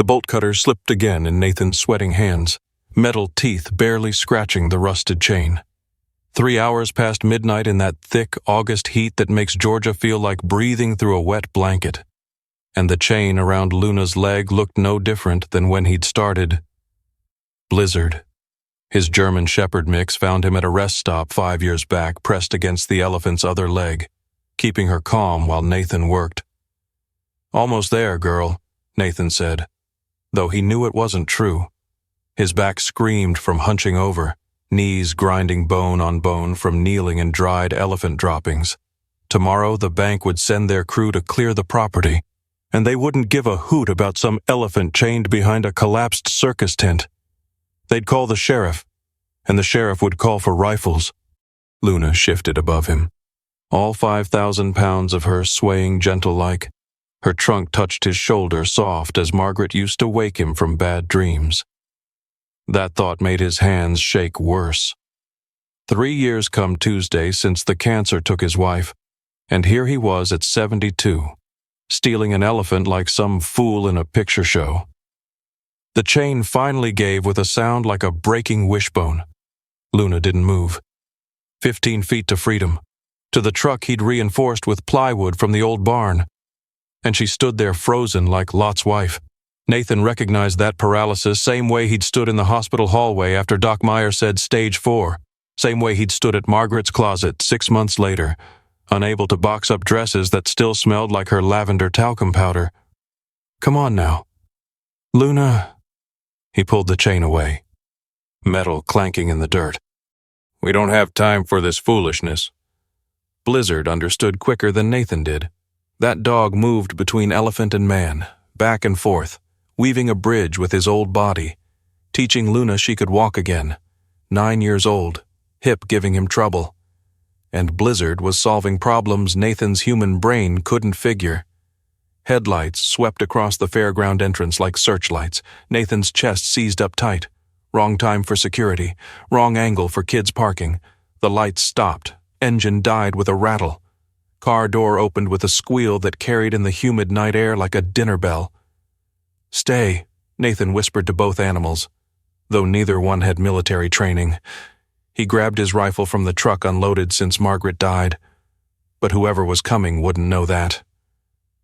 The bolt cutter slipped again in Nathan's sweating hands, metal teeth barely scratching the rusted chain. 3 hours past midnight in that thick August heat that makes Georgia feel like breathing through a wet blanket. And the chain around Luna's leg looked no different than when he'd started. Blizzard. His German Shepherd mix found him at a rest stop 5 years back, pressed against the elephant's other leg, keeping her calm while Nathan worked. "Almost there, girl," Nathan said, though he knew it wasn't true. His back screamed from hunching over, knees grinding bone on bone from kneeling in dried elephant droppings. Tomorrow the bank would send their crew to clear the property, and they wouldn't give a hoot about some elephant chained behind a collapsed circus tent. They'd call the sheriff, and the sheriff would call for rifles. Luna shifted above him, all 5,000 pounds of her swaying gentle-like. Her trunk touched his shoulder soft as Margaret used to wake him from bad dreams. That thought made his hands shake worse. 3 years come Tuesday since the cancer took his wife, and here he was at 72, stealing an elephant like some fool in a picture show. The chain finally gave with a sound like a breaking wishbone. Luna didn't move. 15 feet to freedom, to the truck he'd reinforced with plywood from the old barn. And she stood there frozen like Lot's wife. Nathan recognized that paralysis same way he'd stood in the hospital hallway after Doc Meyer said stage 4, same way he'd stood at Margaret's closet 6 months later, unable to box up dresses that still smelled like her lavender talcum powder. "Come on now." "Luna." He pulled the chain away, metal clanking in the dirt. "We don't have time for this foolishness." Blizzard understood quicker than Nathan did. That dog moved between elephant and man, back and forth, weaving a bridge with his old body, teaching Luna she could walk again, 9 years old, hip giving him trouble. And Blizzard was solving problems Nathan's human brain couldn't figure. Headlights swept across the fairground entrance like searchlights, Nathan's chest seized up tight. Wrong time for security, wrong angle for kids parking. The lights stopped, engine died with a rattle. Car door opened with a squeal that carried in the humid night air like a dinner bell. "Stay," Nathan whispered to both animals, though neither one had military training. He grabbed his rifle from the truck unloaded since Margaret died, but whoever was coming wouldn't know that.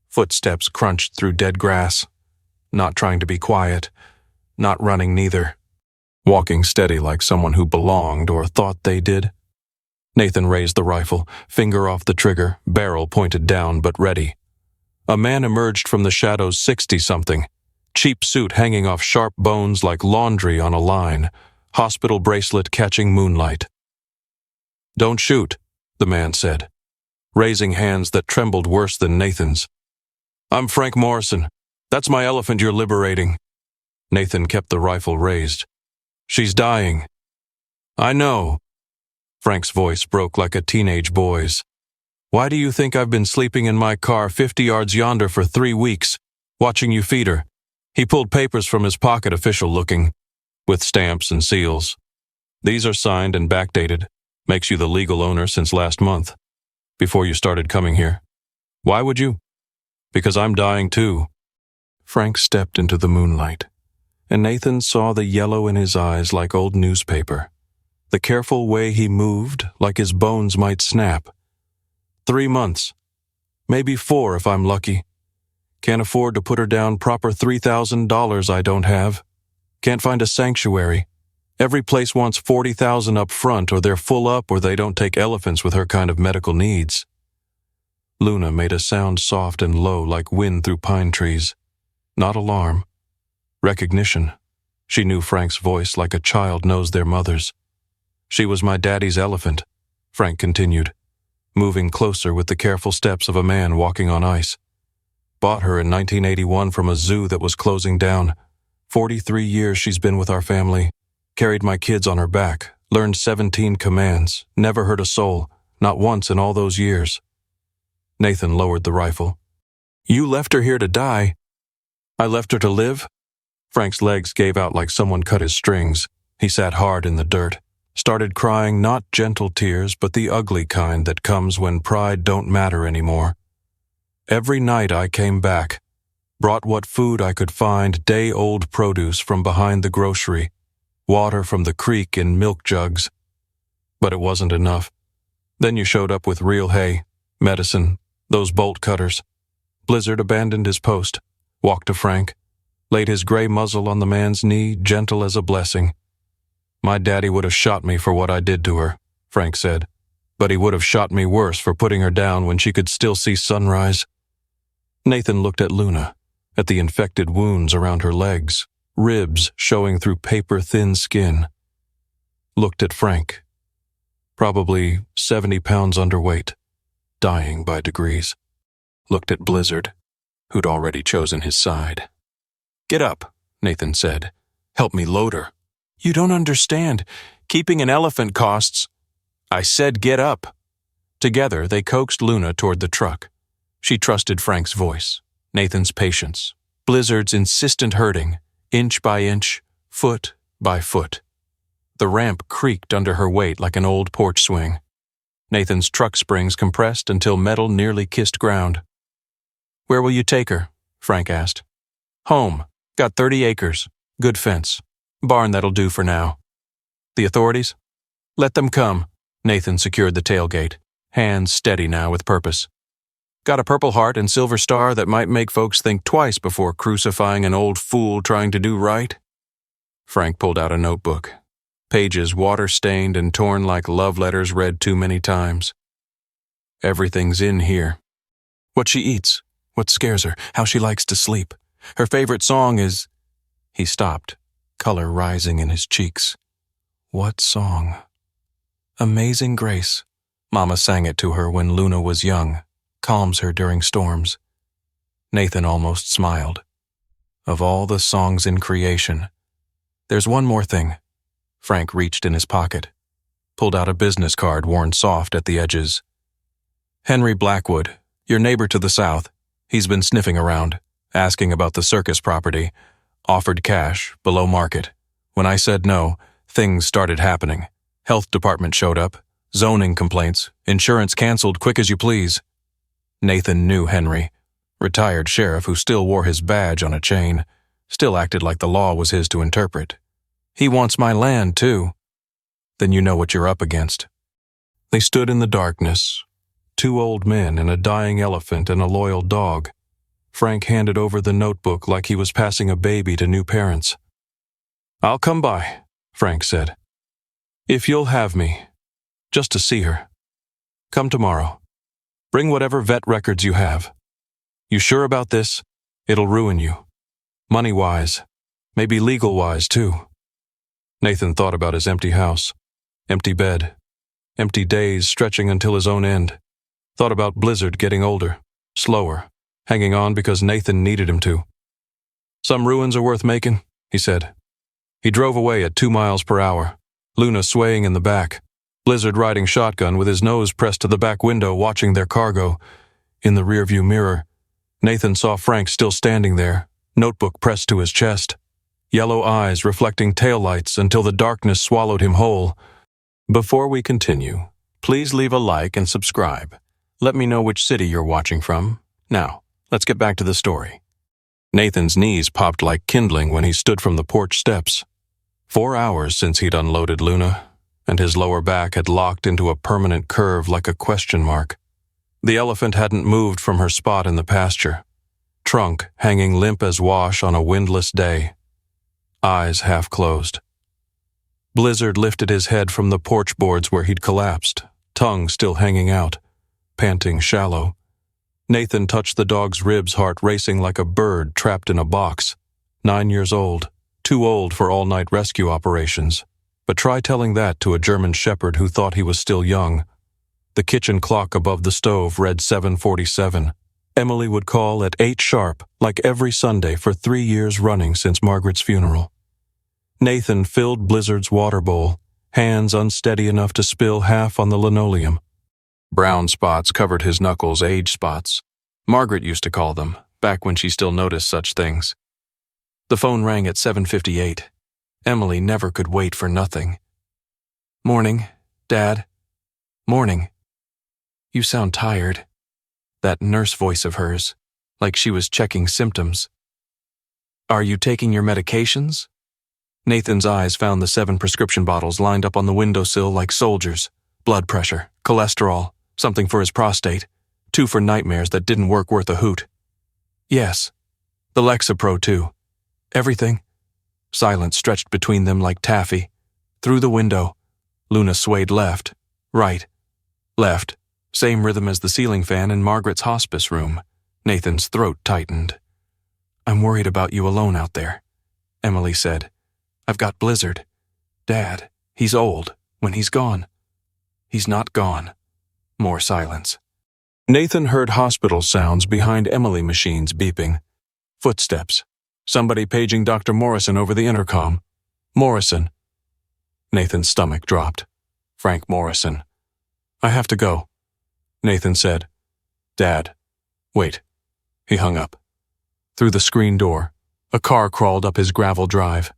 Footsteps crunched through dead grass, not trying to be quiet, not running neither, walking steady like someone who belonged or thought they did. Nathan raised the rifle, finger off the trigger, barrel pointed down but ready. A man emerged from the shadows 60-something, cheap suit hanging off sharp bones like laundry on a line, hospital bracelet catching moonlight. "Don't shoot," the man said, raising hands that trembled worse than Nathan's. "I'm Frank Morrison. That's my elephant you're liberating." Nathan kept the rifle raised. "She's dying." "I know." Frank's voice broke like a teenage boy's. "Why do you think I've been sleeping in my car 50 yards yonder for 3 weeks, watching you feed her?" He pulled papers from his pocket, official looking, with stamps and seals. "These are signed and backdated. Makes you the legal owner since last month, before you started coming here. Why would you?" "Because I'm dying too." Frank stepped into the moonlight, and Nathan saw the yellow in his eyes like old newspaper. The careful way he moved, like his bones might snap. 3 months. Maybe 4 if I'm lucky. Can't afford to put her down proper $3,000 I don't have. Can't find a sanctuary. Every place wants $40,000 up front, or they're full up, or they don't take elephants with her kind of medical needs. Luna made a sound soft and low like wind through pine trees. Not alarm. Recognition. She knew Frank's voice like a child knows their mother's. "She was my daddy's elephant," Frank continued, moving closer with the careful steps of a man walking on ice. "Bought her in 1981 from a zoo that was closing down. 43 years she's been with our family. Carried my kids on her back, learned 17 commands, never hurt a soul, not once in all those years." Nathan lowered the rifle. "You left her here to die." "I left her to live?" Frank's legs gave out like someone cut his strings. He sat hard in the dirt. Started crying not gentle tears, but the ugly kind that comes when pride don't matter anymore. "Every night I came back. Brought what food I could find, day-old produce from behind the grocery, water from the creek in milk jugs. But it wasn't enough. Then you showed up with real hay, medicine, those bolt cutters. Blizzard abandoned his post, walked to Frank, laid his gray muzzle on the man's knee, gentle as a blessing. My daddy would have shot me for what I did to her, Frank said, but he would have shot me worse for putting her down when she could still see sunrise. Nathan looked at Luna, at the infected wounds around her legs, ribs showing through paper-thin skin. Looked at Frank, probably 70 pounds underweight, dying by degrees. Looked at Blizzard, who'd already chosen his side. "Get up," Nathan said. "Help me load her." "You don't understand. Keeping an elephant costs—" "I said get up." Together, they coaxed Luna toward the truck. She trusted Frank's voice, Nathan's patience, Blizzard's insistent herding, inch by inch, foot by foot. The ramp creaked under her weight like an old porch swing. Nathan's truck springs compressed until metal nearly kissed ground. "Where will you take her?" Frank asked. "Home. Got 30 acres. Good fence. Barn that'll do for now." "The authorities?" "Let them come." Nathan secured the tailgate, hands steady now with purpose. "Got a Purple Heart and Silver Star that might make folks think twice before crucifying an old fool trying to do right?" Frank pulled out a notebook, pages water-stained and torn like love letters read too many times. "Everything's in here. What she eats, what scares her, how she likes to sleep. Her favorite song is—" He stopped, color rising in his cheeks. What song? "Amazing Grace." Mama sang it to her when Luna was young, calms her during storms. Nathan almost smiled. Of all the songs in creation. "There's one more thing." Frank reached in his pocket, pulled out a business card worn soft at the edges. "Henry Blackwood, your neighbor to the south. He's been sniffing around, asking about the Circus property. Offered cash, below market. When I said no, things started happening. Health department showed up, zoning complaints, insurance canceled quick as you please." Nathan knew Henry, retired sheriff who still wore his badge on a chain, still acted like the law was his to interpret. "He wants my land, too." "Then you know what you're up against." They stood in the darkness, two old men and a dying elephant and a loyal dog. Frank handed over the notebook like he was passing a baby to new parents. "I'll come by," Frank said. "If you'll have me, just to see her. Come tomorrow. Bring whatever vet records you have. You sure about this? It'll ruin you. Money-wise, maybe legal-wise, too." Nathan thought about his empty house, empty bed, empty days stretching until his own end. Thought about Blizzard getting older, slower, hanging on because Nathan needed him to. "Some ruins are worth making," he said. He drove away at 2 miles per hour, Luna swaying in the back, Blizzard riding shotgun with his nose pressed to the back window watching their cargo. In the rearview mirror, Nathan saw Frank still standing there, notebook pressed to his chest, yellow eyes reflecting taillights until the darkness swallowed him whole. Before we continue, please leave a like and subscribe. Let me know which city you're watching from. Now, let's get back to the story. Nathan's knees popped like kindling when he stood from the porch steps. 4 hours since he'd unloaded Luna, and his lower back had locked into a permanent curve like a question mark. The elephant hadn't moved from her spot in the pasture, trunk hanging limp as wash on a windless day, eyes half closed. Blizzard lifted his head from the porch boards where he'd collapsed, tongue still hanging out, panting shallow. Nathan touched the dog's ribs, heart racing like a bird trapped in a box. 9 years old, too old for all-night rescue operations. But try telling that to a German shepherd who thought he was still young. The kitchen clock above the stove read 7:47. Emily would call at 8 sharp, like every Sunday for 3 years running since Margaret's funeral. Nathan filled Blizzard's water bowl, hands unsteady enough to spill half on the linoleum. Brown spots covered his knuckles, age spots. Margaret used to call them, back when she still noticed such things. The phone rang at 7:58. Emily never could wait for nothing. "Morning, Dad. Morning. You sound tired." That nurse voice of hers, like she was checking symptoms. "Are you taking your medications?" Nathan's eyes found the 7 prescription bottles lined up on the windowsill like soldiers. Blood pressure, cholesterol, something for his prostate, 2 for nightmares that didn't work worth a hoot. "Yes. The Lexapro too. Everything." Silence stretched between them like taffy. Through the window, Luna swayed left, right, left, same rhythm as the ceiling fan in Margaret's hospice room. Nathan's throat tightened. "I'm worried about you alone out there," Emily said. "I've got Blizzard. Dad, he's old. When he's gone." "He's not gone." More silence. Nathan heard hospital sounds behind Emily machines beeping. Footsteps. Somebody paging Dr. Morrison over the intercom. Morrison. Nathan's stomach dropped. Frank Morrison. "I have to go," Nathan said. "Dad. Wait." He hung up. Through the screen door, a car crawled up his gravel drive.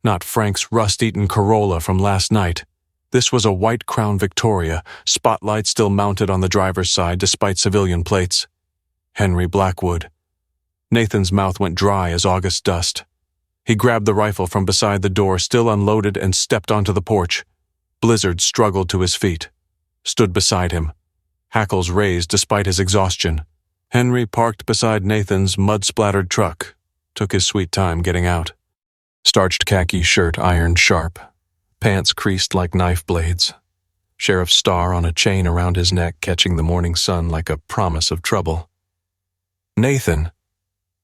Not Frank's rust-eaten Corolla from last night. This was a white Crown Victoria, spotlight still mounted on the driver's side despite civilian plates. Henry Blackwood. Nathan's mouth went dry as August dust. He grabbed the rifle from beside the door, still unloaded, and stepped onto the porch. Blizzard struggled to his feet, stood beside him, hackles raised despite his exhaustion. Henry parked beside Nathan's mud-splattered truck, took his sweet time getting out. Starched khaki shirt ironed sharp, pants creased like knife blades, sheriff's star on a chain around his neck catching the morning sun like a promise of trouble. "Nathan."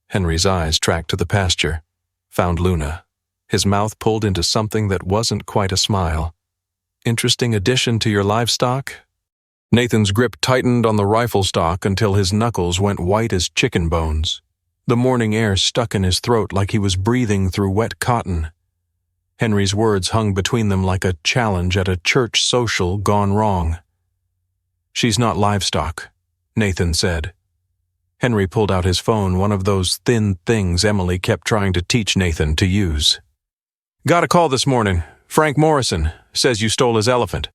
Henry's eyes tracked to the pasture, found Luna, his mouth pulled into something that wasn't quite a smile. "Interesting addition to your livestock?" Nathan's grip tightened on the rifle stock until his knuckles went white as chicken bones. The morning air stuck in his throat like he was breathing through wet cotton. Henry's words hung between them like a challenge at a church social gone wrong. "She's not livestock," Nathan said. Henry pulled out his phone, one of those thin things Emily kept trying to teach Nathan to use. "Got a call this morning. Frank Morrison says you stole his elephant."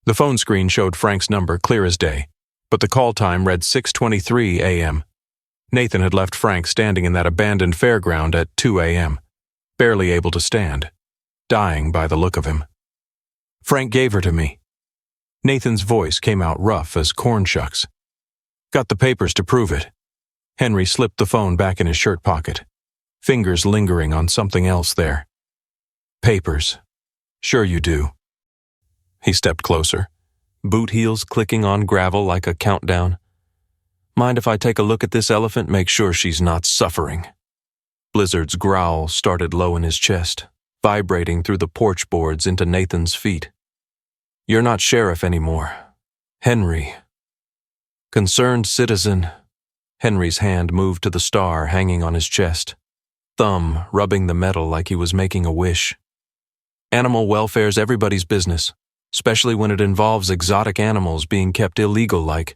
The phone screen showed Frank's number clear as day, but the call time read 6:23 a.m. Nathan had left Frank standing in that abandoned fairground at 2 a.m., barely able to stand, dying by the look of him. "Frank gave her to me." Nathan's voice came out rough as corn shucks. "Got the papers to prove it." Henry slipped the phone back in his shirt pocket, fingers lingering on something else there. "Papers. Sure you do." He stepped closer, boot heels clicking on gravel like a countdown. "Mind if I take a look at this elephant, make sure she's not suffering?" Blizzard's growl started low in his chest, vibrating through the porch boards into Nathan's feet. "You're not sheriff anymore. Henry." "Concerned citizen." Henry's hand moved to the star hanging on his chest, thumb rubbing the metal like he was making a wish. "Animal welfare's everybody's business, especially when it involves exotic animals being kept illegal like."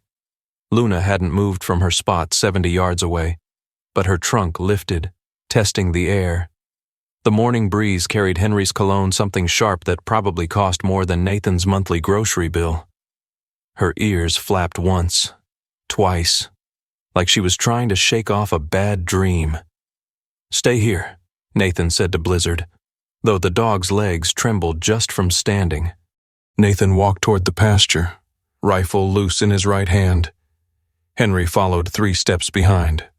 Luna hadn't moved from her spot 70 yards away, but her trunk lifted, testing the air. The morning breeze carried Henry's cologne something sharp that probably cost more than Nathan's monthly grocery bill. Her ears flapped once, twice, like she was trying to shake off a bad dream. "Stay here," Nathan said to Blizzard, though the dog's legs trembled just from standing. Nathan walked toward the pasture, rifle loose in his right hand. Henry followed 3 steps behind,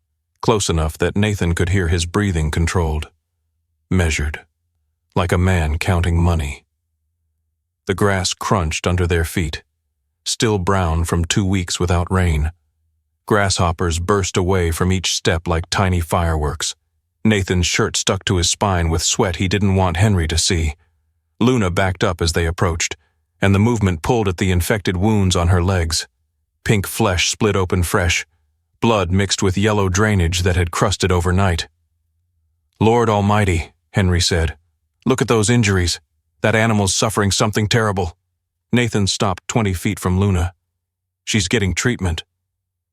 close enough that Nathan could hear his breathing controlled, measured, like a man counting money. The grass crunched under their feet, still brown from 2 weeks without rain. Grasshoppers burst away from each step like tiny fireworks. Nathan's shirt stuck to his spine with sweat he didn't want Henry to see. Luna backed up as they approached, and the movement pulled at the infected wounds on her legs. Pink flesh split open fresh, blood mixed with yellow drainage that had crusted overnight. "Lord Almighty," Henry said. "Look at those injuries. That animal's suffering something terrible." Nathan stopped 20 feet from Luna. "She's getting treatment."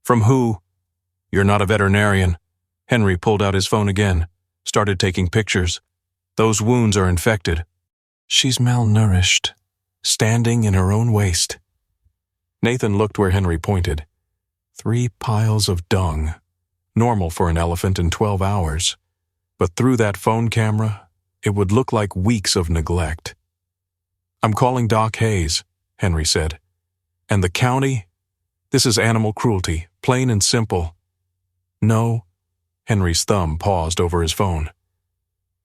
"From who?" "You're not a veterinarian." Henry pulled out his phone again, started taking pictures. "Those wounds are infected." "She's malnourished, standing in her own waste." Nathan looked where Henry pointed. 3 piles of dung, normal for an elephant in 12 hours. But through that phone camera, it would look like weeks of neglect. "I'm calling Doc Hayes," Henry said. "And the county? This is animal cruelty, plain and simple." "No." Henry's thumb paused over his phone.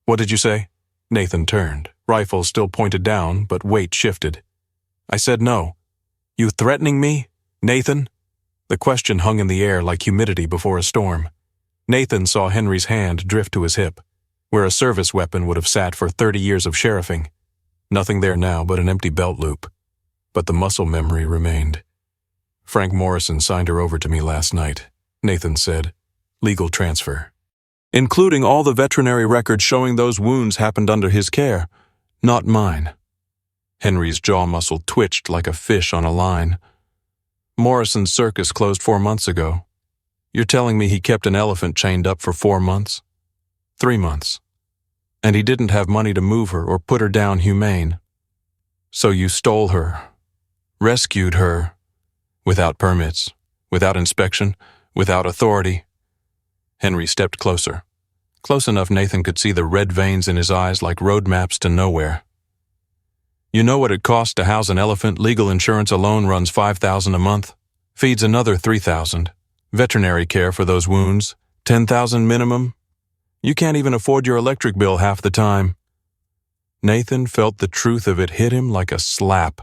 "What did you say?" Nathan turned, rifle still pointed down, but weight shifted. "I said no." "You threatening me, Nathan?" The question hung in the air like humidity before a storm. Nathan saw Henry's hand drift to his hip, where a service weapon would have sat for 30 years of sheriffing. Nothing there now but an empty belt loop. But the muscle memory remained. "Frank Morrison signed her over to me last night," Nathan said. "Legal transfer. Including all the veterinary records showing those wounds happened under his care, not mine." Henry's jaw muscle twitched like a fish on a line. "Morrison's Circus closed 4 months ago. You're telling me he kept an elephant chained up for 4 months? 3 months. And he didn't have money to move her or put her down humane. So you stole her, rescued her, without permits, without inspection, without authority." Henry stepped closer, close enough Nathan could see the red veins in his eyes like road maps to nowhere. "You know what it costs to house an elephant? Legal insurance alone runs $5,000 a month, feeds another $3,000. Veterinary care for those wounds, $10,000 minimum. You can't even afford your electric bill half the time." Nathan felt the truth of it hit him like a slap.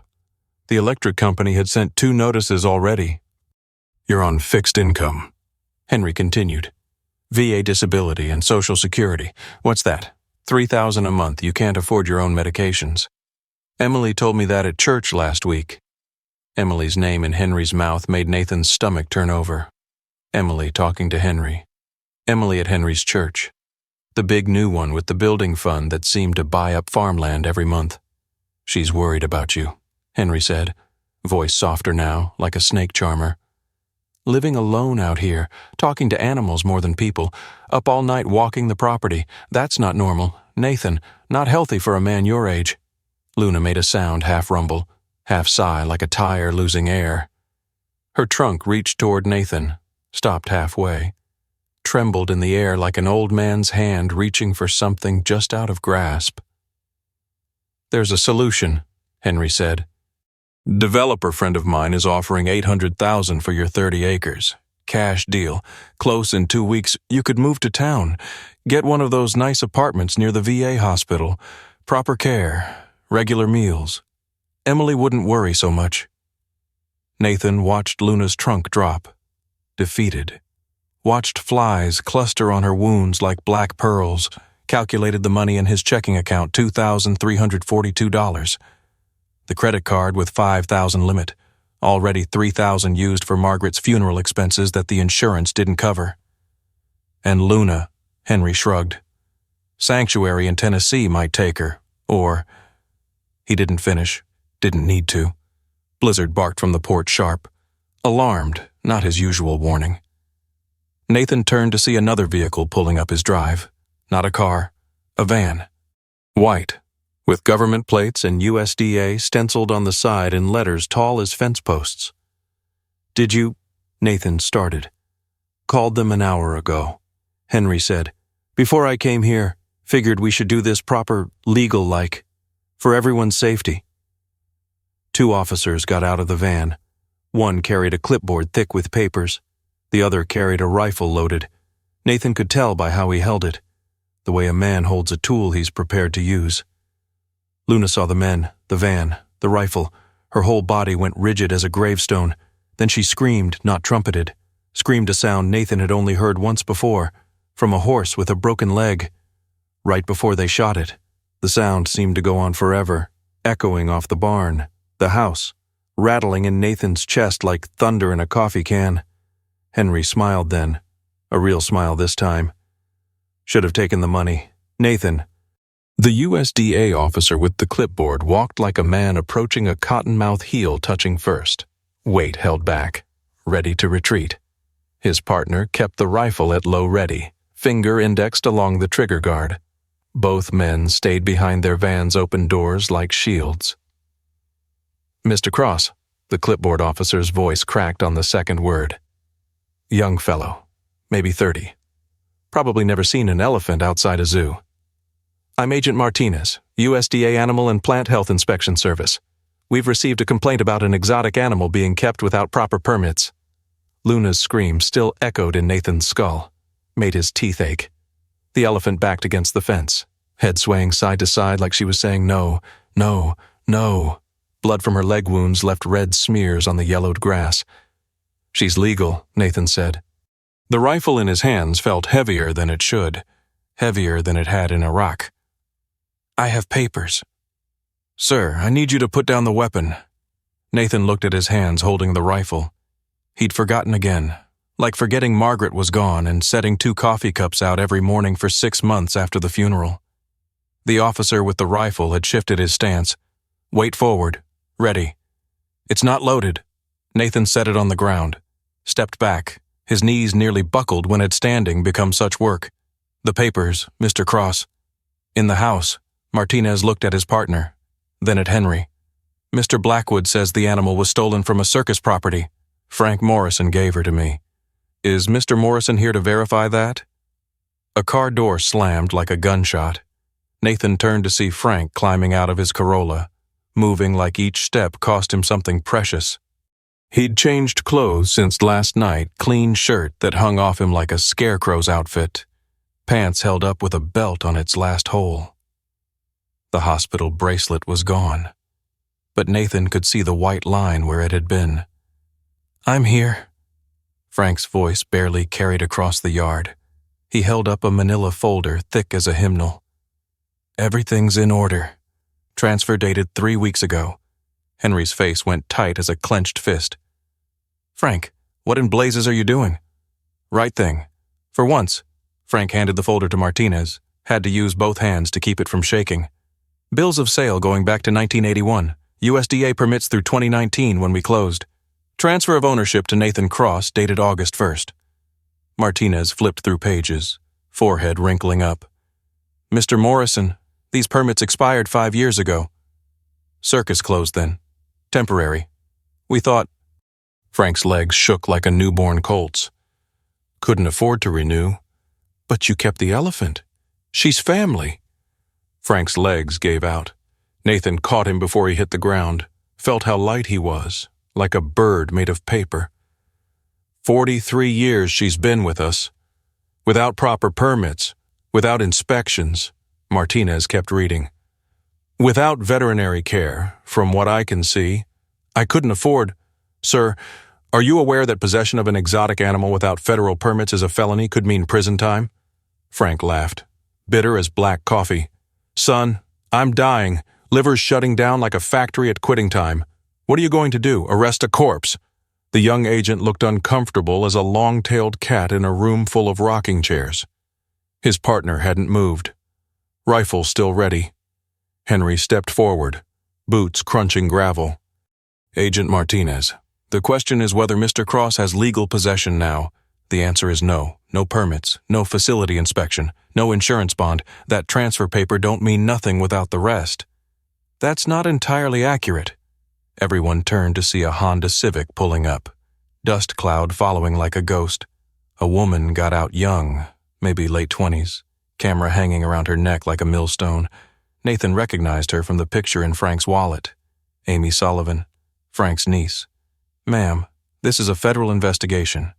The electric company had sent 2 notices already. "You're on fixed income," Henry continued. "VA disability and Social Security. What's that? $3,000 a month. You can't afford your own medications. Emily told me that at church last week." Emily's name in Henry's mouth made Nathan's stomach turn over. Emily talking to Henry. Emily at Henry's church. The big new one with the building fund that seemed to buy up farmland every month. "She's worried about you," Henry said, voice softer now, like a snake charmer. "Living alone out here, talking to animals more than people, up all night walking the property. That's not normal, Nathan, not healthy for a man your age." Luna made a sound, half rumble, half sigh like a tire losing air. Her trunk reached toward Nathan, stopped halfway, trembled in the air like an old man's hand reaching for something just out of grasp. "There's a solution," Henry said. "Developer friend of mine is offering $800,000 for your 30 acres. Cash deal. Close in 2 weeks. You could move to town. Get one of those nice apartments near the VA hospital. Proper care. Regular meals. Emily wouldn't worry so much." Nathan watched Luna's trunk drop. Defeated. Watched flies cluster on her wounds like black pearls. Calculated the money in his checking account, $2,342. The credit card with $5,000 limit. Already $3,000 used for Margaret's funeral expenses that the insurance didn't cover. And Luna, Henry shrugged. Sanctuary in Tennessee might take her, or... He didn't finish, didn't need to. Blizzard barked from the porch sharp. Alarmed, not his usual warning. Nathan turned to see another vehicle pulling up his drive. Not a car, a van. White, with government plates and USDA stenciled on the side in letters tall as fence posts. "Did you?" Nathan started. "Called them an hour ago," Henry said. "Before I came here, figured we should do this proper, legal-like, for everyone's safety." 2 officers got out of the van. One carried a clipboard thick with papers. The other carried a rifle loaded. Nathan could tell by how he held it, the way a man holds a tool he's prepared to use. Luna saw the men, the van, the rifle. Her whole body went rigid as a gravestone. Then she screamed, not trumpeted. Screamed a sound Nathan had only heard once before, from a horse with a broken leg. Right before they shot it, the sound seemed to go on forever, echoing off the barn, the house, rattling in Nathan's chest like thunder in a coffee can. Henry smiled then, a real smile this time. Should have taken the money. Nathan. The USDA officer with the clipboard walked like a man approaching a cottonmouth heel touching first. Weight held back, ready to retreat. His partner kept the rifle at low ready, finger indexed along the trigger guard. Both men stayed behind their van's open doors like shields. "Mr. Cross," the clipboard officer's voice cracked on the second word. "Young fellow. maybe 30. Probably never seen an elephant outside a zoo. I'm Agent Martinez, USDA Animal and Plant Health Inspection Service. We've received a complaint about an exotic animal being kept without proper permits. Luna's scream still echoed in Nathan's skull, made his teeth ache. The elephant backed against the fence, head swaying side to side like she was saying no, no, no. Blood from her leg wounds left red smears on the yellowed grass. She's legal, Nathan said. The rifle in his hands felt heavier than it should, heavier than it had in Iraq. I have papers. Sir, I need you to put down the weapon. Nathan looked at his hands holding the rifle. He'd forgotten again, like forgetting Margaret was gone and setting 2 coffee cups out every morning for 6 months after the funeral. The officer with the rifle had shifted his stance. Weight forward. Ready. It's not loaded. Nathan set it on the ground, stepped back, his knees nearly buckled when had standing become such work. The papers, Mr. Cross. In the house, Martinez looked at his partner, then at Henry. Mr. Blackwood says the animal was stolen from a circus property. Frank Morrison gave her to me. Is Mr. Morrison here to verify that? A car door slammed like a gunshot. Nathan turned to see Frank climbing out of his Corolla, moving like each step cost him something precious. He'd changed clothes since last night, clean shirt that hung off him like a scarecrow's outfit, pants held up with a belt on its last hole. The hospital bracelet was gone, but Nathan could see the white line where it had been. I'm here. Frank's voice barely carried across the yard. He held up a manila folder thick as a hymnal. Everything's in order. Transfer dated 3 weeks ago. Henry's face went tight as a clenched fist. Frank, what in blazes are you doing? Right thing. For once. Frank handed the folder to Martinez, had to use both hands to keep it from shaking. Bills of sale going back to 1981. USDA permits through 2019 when we closed. Transfer of ownership to Nathan Cross dated August 1st. Martinez flipped through pages, forehead wrinkling up. Mr. Morrison, these permits expired 5 years ago. Circus closed then. Temporary. We thought... Frank's legs shook like a newborn colt's. Couldn't afford to renew. But you kept the elephant. She's family. Frank's legs gave out. Nathan caught him before he hit the ground, felt how light he was, like a bird made of paper. 43 years she's been with us. Without proper permits, without inspections, Martinez kept reading. Without veterinary care, from what I can see, I couldn't afford... Sir, are you aware that possession of an exotic animal without federal permits as a felony could mean prison time? Frank laughed, bitter as black coffee. Son, I'm dying. Liver's shutting down like a factory at quitting time. What are you going to do, arrest a corpse? The young agent looked uncomfortable as a long-tailed cat in a room full of rocking chairs. His partner hadn't moved. Rifle still ready. Henry stepped forward, boots crunching gravel. Agent Martinez, the question is whether Mr. Cross has legal possession now. The answer is no. No permits, no facility inspection, no insurance bond. That transfer paper don't mean nothing without the rest. That's not entirely accurate. Everyone turned to see a Honda Civic pulling up, dust cloud following like a ghost. A woman got out young, maybe late 20s, camera hanging around her neck like a millstone. Nathan recognized her from the picture in Frank's wallet. Amy Sullivan, Frank's niece. Ma'am, this is a federal investigation.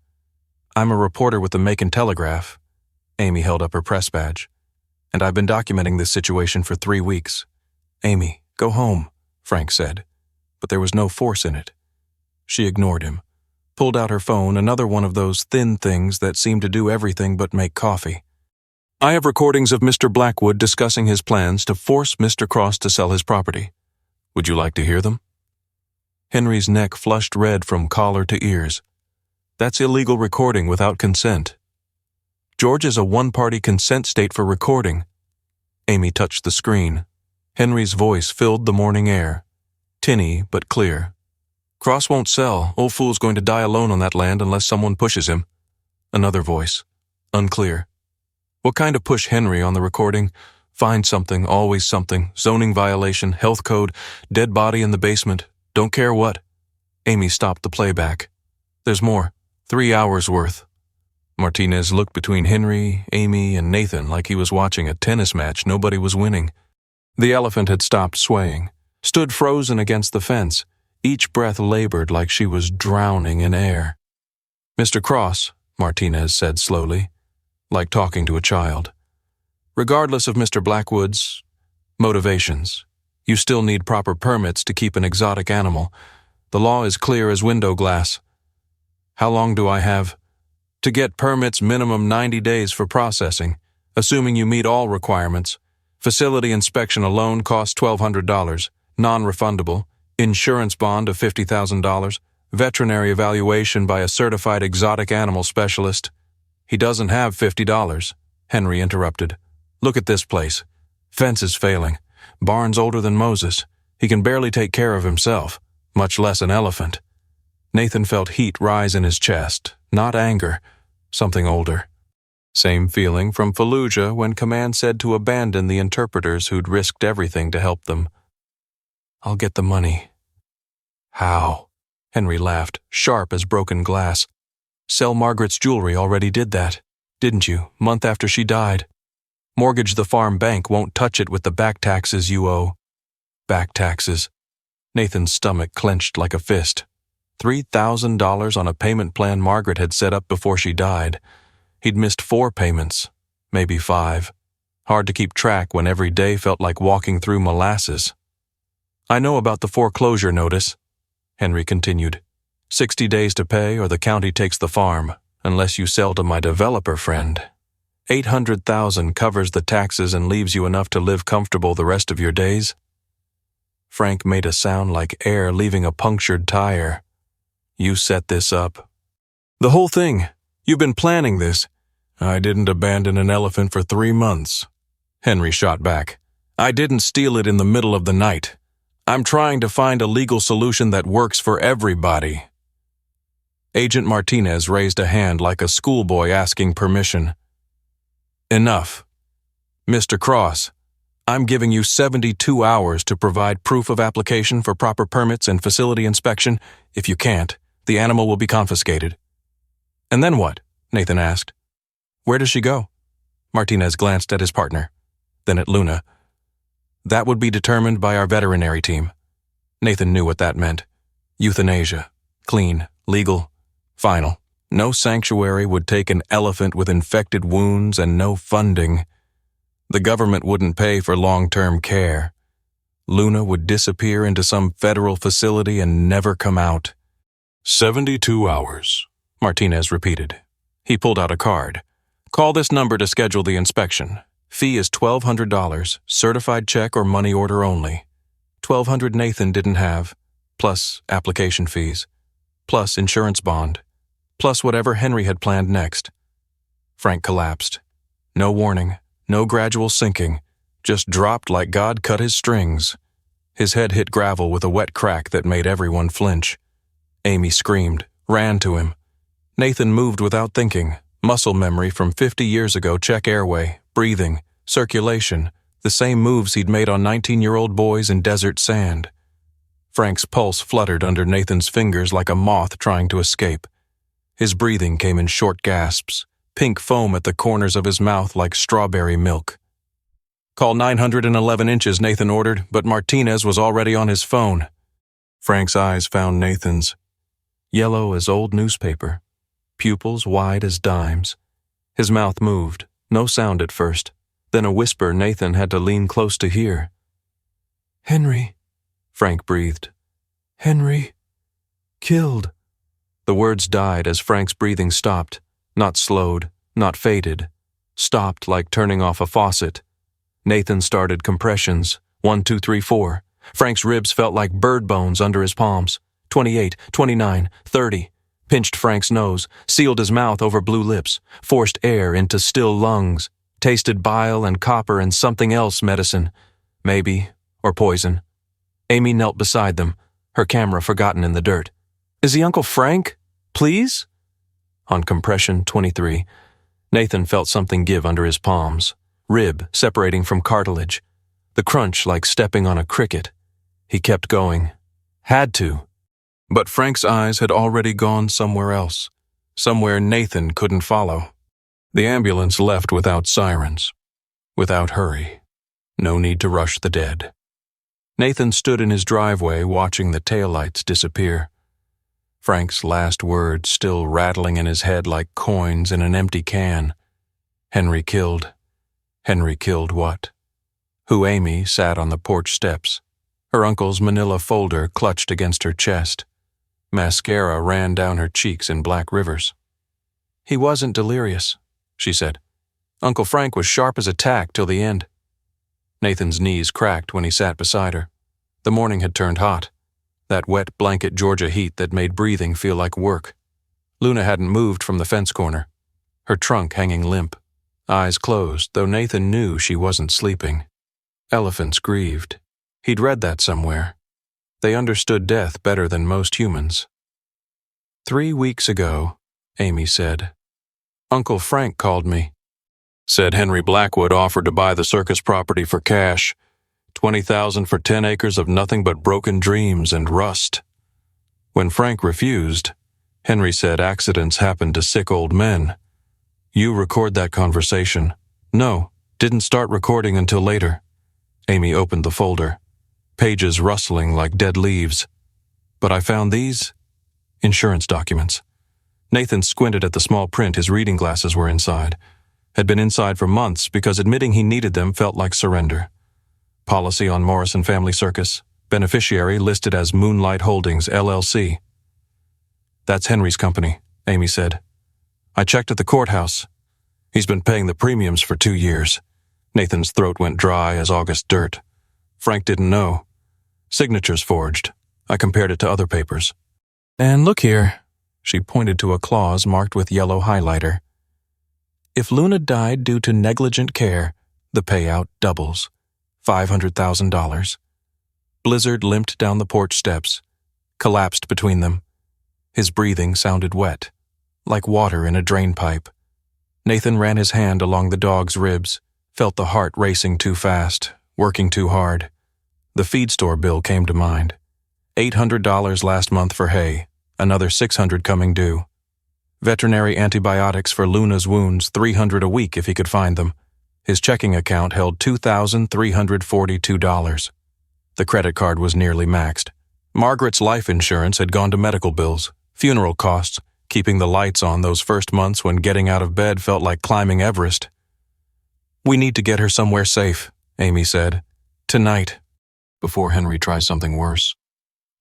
I'm a reporter with the Macon Telegraph. Amy held up her press badge. And I've been documenting this situation for 3 weeks. Amy, go home, Frank said. But there was no force in it. She ignored him, pulled out her phone, another one of those thin things that seem to do everything but make coffee. I have recordings of Mr. Blackwood discussing his plans to force Mr. Cross to sell his property. Would you like to hear them? Henry's neck flushed red from collar to ears. That's illegal recording without consent. Georgia's a one-party consent state for recording. Amy touched the screen. Henry's voice filled the morning air. Tinny but clear. Cross won't sell. Old fool's going to die alone on that land unless someone pushes him. Another voice. Unclear. What kind of push Henry on the recording? Find something, always something. Zoning violation, health code, dead body in the basement. Don't care what. Amy stopped the playback. There's more. 3 hours worth. Martinez looked between Henry, Amy, and Nathan like he was watching a tennis match nobody was winning. The elephant had stopped swaying, stood frozen against the fence, each breath labored like she was drowning in air. "Mr. Cross," Martinez said slowly, like talking to a child, "regardless of Mr. Blackwood's motivations, you still need proper permits to keep an exotic animal. The law is clear as window glass. How long do I have?" "To get permits, minimum 90 days for processing, assuming you meet all requirements. Facility inspection alone costs $1,200, non-refundable, insurance bond of $50,000, veterinary evaluation by a certified exotic animal specialist." "He doesn't have $50, Henry interrupted. "Look at this place. Fence is failing. Barn's older than Moses. He can barely take care of himself, much less an elephant." Nathan felt heat rise in his chest, not anger, something older. Same feeling from Fallujah when Command said to abandon the interpreters who'd risked everything to help them. "I'll get the money." "How?" Henry laughed, sharp as broken glass. "Sell Margaret's jewelry already did that, didn't you, month after she died? Mortgage the farm bank won't touch it with the back taxes you owe." Back taxes. Nathan's stomach clenched like a fist. $3,000 on a payment plan Margaret had set up before she died. He'd missed 4 payments, maybe 5. Hard to keep track when every day felt like walking through molasses. "I know about the foreclosure notice," Henry continued. 60 days to pay or the county takes the farm, unless you sell to my developer friend. $800,000 covers the taxes and leaves you enough to live comfortable the rest of your days. Frank made a sound like air leaving a punctured tire. "You set this up." "The whole thing. You've been planning this." "I didn't abandon an elephant for 3 months," Henry shot back. "I didn't steal it in the middle of the night. I'm trying to find a legal solution that works for everybody." Agent Martinez raised a hand like a schoolboy asking permission. "Enough. Mr. Cross, I'm giving you 72 hours to provide proof of application for proper permits and facility inspection. If you can't, the animal will be confiscated." "And then what?" Nathan asked. "Where does she go?" Martinez glanced at his partner, then at Luna. "That would be determined by our veterinary team." Nathan knew what that meant. Euthanasia. Clean, legal, final. No sanctuary would take an elephant with infected wounds and no funding. The government wouldn't pay for long-term care. Luna would disappear into some federal facility and never come out. 72 hours, Martinez repeated. He pulled out a card. "Call this number to schedule the inspection. Fee is $1,200, certified check or money order only. $1,200 Nathan didn't have, plus application fees, plus insurance bond, plus whatever Henry had planned next." Frank collapsed. No warning, no gradual sinking, just dropped like God cut his strings. His head hit gravel with a wet crack that made everyone flinch. Amy screamed, ran to him. Nathan moved without thinking. Muscle memory from 50 years ago, check airway, breathing, circulation, the same moves he'd made on 19-year-old boys in desert sand. Frank's pulse fluttered under Nathan's fingers like a moth trying to escape. His breathing came in short gasps, pink foam at the corners of his mouth like strawberry milk. "Call 911 inches, Nathan ordered, but Martinez was already on his phone." Frank's eyes found Nathan's. Yellow as old newspaper, pupils wide as dimes. His mouth moved, no sound at first, then a whisper Nathan had to lean close to hear. "Henry," Frank breathed. "Henry. Killed." The words died as Frank's breathing stopped, not slowed, not faded, stopped like turning off a faucet. Nathan started compressions, 1, 2, 3, 4. Frank's ribs felt like bird bones under his palms. 28, 29, 30. Pinched Frank's nose, sealed his mouth over blue lips, forced air into still lungs, tasted bile and copper and something else medicine, maybe, or poison. Amy knelt beside them, her camera forgotten in the dirt. "Is he Uncle Frank? Please?" On compression 23, Nathan felt something give under his palms, rib separating from cartilage, the crunch like stepping on a cricket. He kept going. Had to. But Frank's eyes had already gone somewhere else. somewhere Nathan couldn't follow. The ambulance left without sirens, without hurry. No need to rush the dead. Nathan stood in his driveway watching the taillights disappear. Frank's last words still rattling in his head like coins in an empty can. Henry killed. Henry killed what? Who? Amy sat on the porch steps, her uncle's manila folder clutched against her chest. Mascara ran down her cheeks in black rivers. He wasn't delirious, she said. Uncle Frank was sharp as a tack till the end. Nathan's knees cracked when he sat beside her. The morning had turned hot, that wet blanket Georgia heat that made breathing feel like work. Luna hadn't moved from the fence corner, her trunk hanging limp, eyes closed, though Nathan knew she wasn't sleeping. Elephants grieved. He'd read that somewhere. They understood death better than most humans. 3 weeks ago, Amy said, Uncle Frank called me. Said Henry Blackwood offered to buy the Circus property for cash, $20,000 for 10 acres of nothing but broken dreams and rust. When Frank refused, Henry said accidents happened to sick old men. You record that conversation. No, didn't start recording until later. Amy opened the folder, pages rustling like dead leaves. But I found these insurance documents. Nathan squinted at the small print. His reading glasses were inside. Had been inside for months because admitting he needed them felt like surrender. Policy on Morrison Family Circus. Beneficiary listed as Moonlight Holdings, LLC. That's Henry's company, Amy said. I checked at the courthouse. He's been paying the premiums for 2 years. Nathan's throat went dry as August dirt. Frank didn't know. Signatures forged. I compared it to other papers. And look here. She pointed to a clause marked with yellow highlighter. If Luna died due to negligent care, the payout doubles. $500,000. Blizzard limped down the porch steps, collapsed between them. His breathing sounded wet, like water in a drain pipe. Nathan ran his hand along the dog's ribs, felt the heart racing too fast, working too hard. The feed store bill came to mind. $800 last month for hay, another $600 coming due. Veterinary antibiotics for Luna's wounds, $300 a week if he could find them. His checking account held $2,342. The credit card was nearly maxed. Margaret's life insurance had gone to medical bills, funeral costs, keeping the lights on those first months when getting out of bed felt like climbing Everest. We need to get her somewhere safe, Amy said. Tonight, before Henry tries something worse.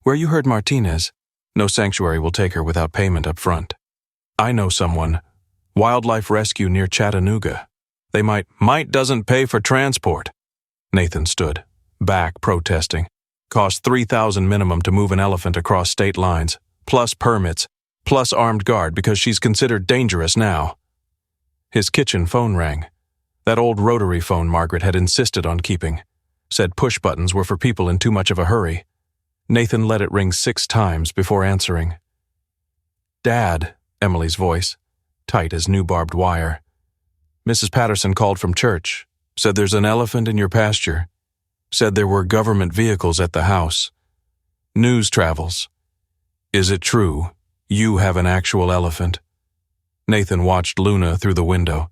Where you heard Martinez, no sanctuary will take her without payment up front. I know someone. Wildlife Rescue near Chattanooga. They might doesn't pay for transport. Nathan stood, back protesting. Cost $3,000 minimum to move an elephant across state lines, plus permits, plus armed guard because she's considered dangerous now. His kitchen phone rang. That old rotary phone Margaret had insisted on keeping. Said push buttons were for people in too much of a hurry. Nathan let it ring 6 times before answering. Dad, Emily's voice, tight as new barbed wire. Mrs. Patterson called from church, said there's an elephant in your pasture, said there were government vehicles at the house. News travels. Is it true you have an actual elephant? Nathan watched Luna through the window.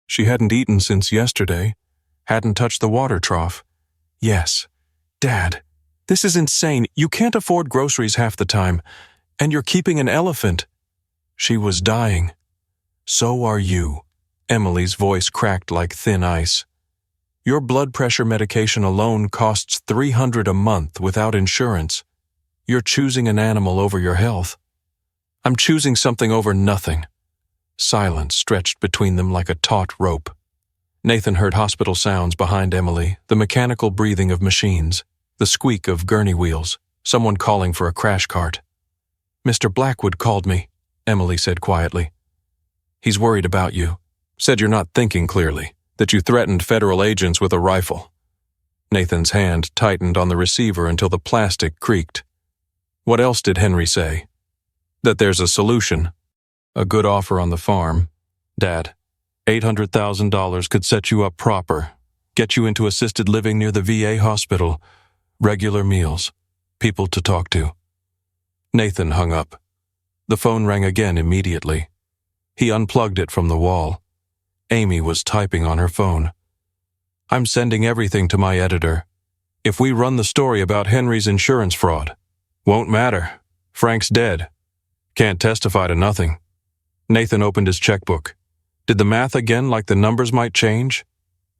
She hadn't eaten since yesterday, hadn't touched the water trough. Yes. Dad, this is insane. You can't afford groceries half the time, and you're keeping an elephant. She was dying. So are you. Emily's voice cracked like thin ice. Your blood pressure medication alone costs $300 a month without insurance. You're choosing an animal over your health. I'm choosing something over nothing. Silence stretched between them like a taut rope. Nathan heard hospital sounds behind Emily, the mechanical breathing of machines, the squeak of gurney wheels, someone calling for a crash cart. Mr. Blackwood called me, Emily said quietly. He's worried about you. Said you're not thinking clearly, that you threatened federal agents with a rifle. Nathan's hand tightened on the receiver until the plastic creaked. What else did Henry say? That there's a solution. A good offer on the farm. Dad, $800,000 could set you up proper, get you into assisted living near the VA hospital, regular meals, people to talk to. Nathan hung up. The phone rang again immediately. He unplugged it from the wall. Amy was typing on her phone. "I'm sending everything to my editor. If we run the story about Henry's insurance fraud, won't matter. Frank's dead. Can't testify to nothing." Nathan opened his checkbook. Did the math again like the numbers might change?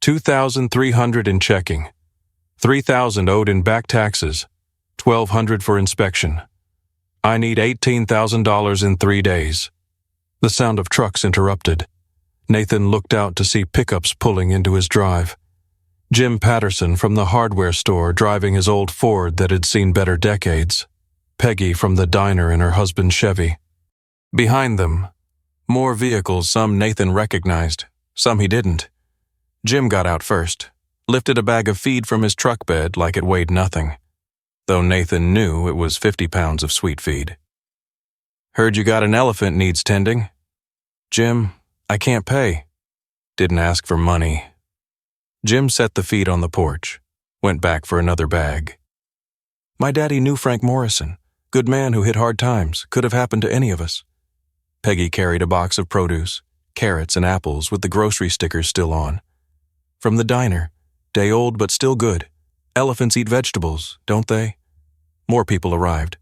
2,300 in checking. 3,000 owed in back taxes. 1,200 for inspection. I need $18,000 in 3 days. The sound of trucks interrupted. Nathan looked out to see pickups pulling into his drive. Jim Patterson from the hardware store driving his old Ford that had seen better decades. Peggy from the diner in her husband's Chevy. Behind them, more vehicles, some Nathan recognized, some he didn't. Jim got out first, lifted a bag of feed from his truck bed like it weighed nothing, though Nathan knew it was 50 pounds of sweet feed. "Heard you got an elephant needs tending." "Jim, I can't pay." Didn't ask for money. Jim set the feed on the porch, went back for another bag. "My daddy knew Frank Morrison. Good man who hit hard times. Could have happened to any of us." Peggy carried a box of produce, carrots and apples with the grocery stickers still on. "From the diner. Day old but still good. Elephants eat vegetables, don't they?" More people arrived.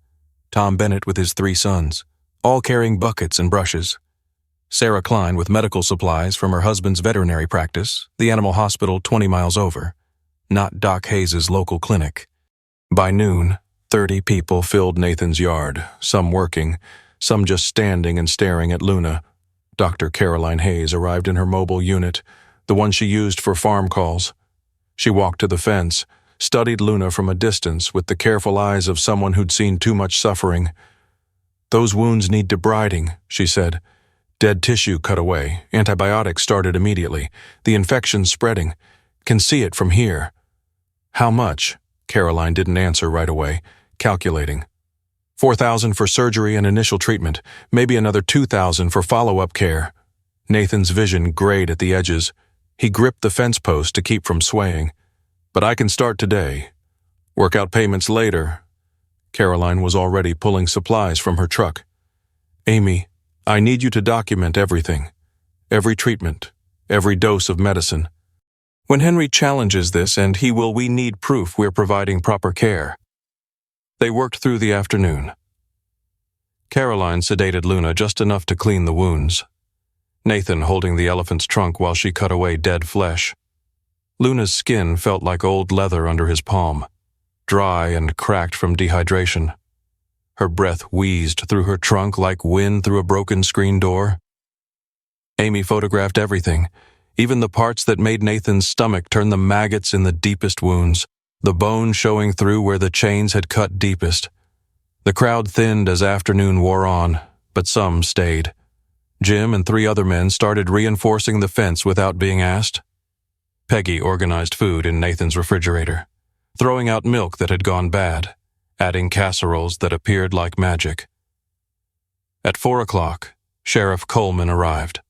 Tom Bennett with his 3 sons, all carrying buckets and brushes. Sarah Klein with medical supplies from her husband's veterinary practice, the animal hospital 20 miles over, not Doc Hayes' local clinic. By noon, 30 people filled Nathan's yard, some working, some just standing and staring at Luna. Dr. Caroline Hayes arrived in her mobile unit, the one she used for farm calls. She walked to the fence, studied Luna from a distance with the careful eyes of someone who'd seen too much suffering. "Those wounds need debriding," she said. "Dead tissue cut away. Antibiotics started immediately. The infection's spreading. Can see it from here." "How much?" Caroline didn't answer right away, calculating. 4,000 for surgery and initial treatment, maybe another 2,000 for follow-up care. Nathan's vision grayed at the edges. He gripped the fence post to keep from swaying. "But I can start today. Work out payments later." Caroline was already pulling supplies from her truck. "Amy, I need you to document everything. Every treatment, every dose of medicine. When Henry challenges this, and he will, we need proof we're providing proper care." They worked through the afternoon. Caroline sedated Luna just enough to clean the wounds. Nathan holding the elephant's trunk while she cut away dead flesh. Luna's skin felt like old leather under his palm, dry and cracked from dehydration. Her breath wheezed through her trunk like wind through a broken screen door. Amy photographed everything, even the parts that made Nathan's stomach turn the maggots in the deepest wounds, the bone showing through where the chains had cut deepest. The crowd thinned as afternoon wore on, but some stayed. Jim and 3 other men started reinforcing the fence without being asked. Peggy organized food in Nathan's refrigerator, throwing out milk that had gone bad, adding casseroles that appeared like magic. At 4 o'clock, Sheriff Coleman arrived.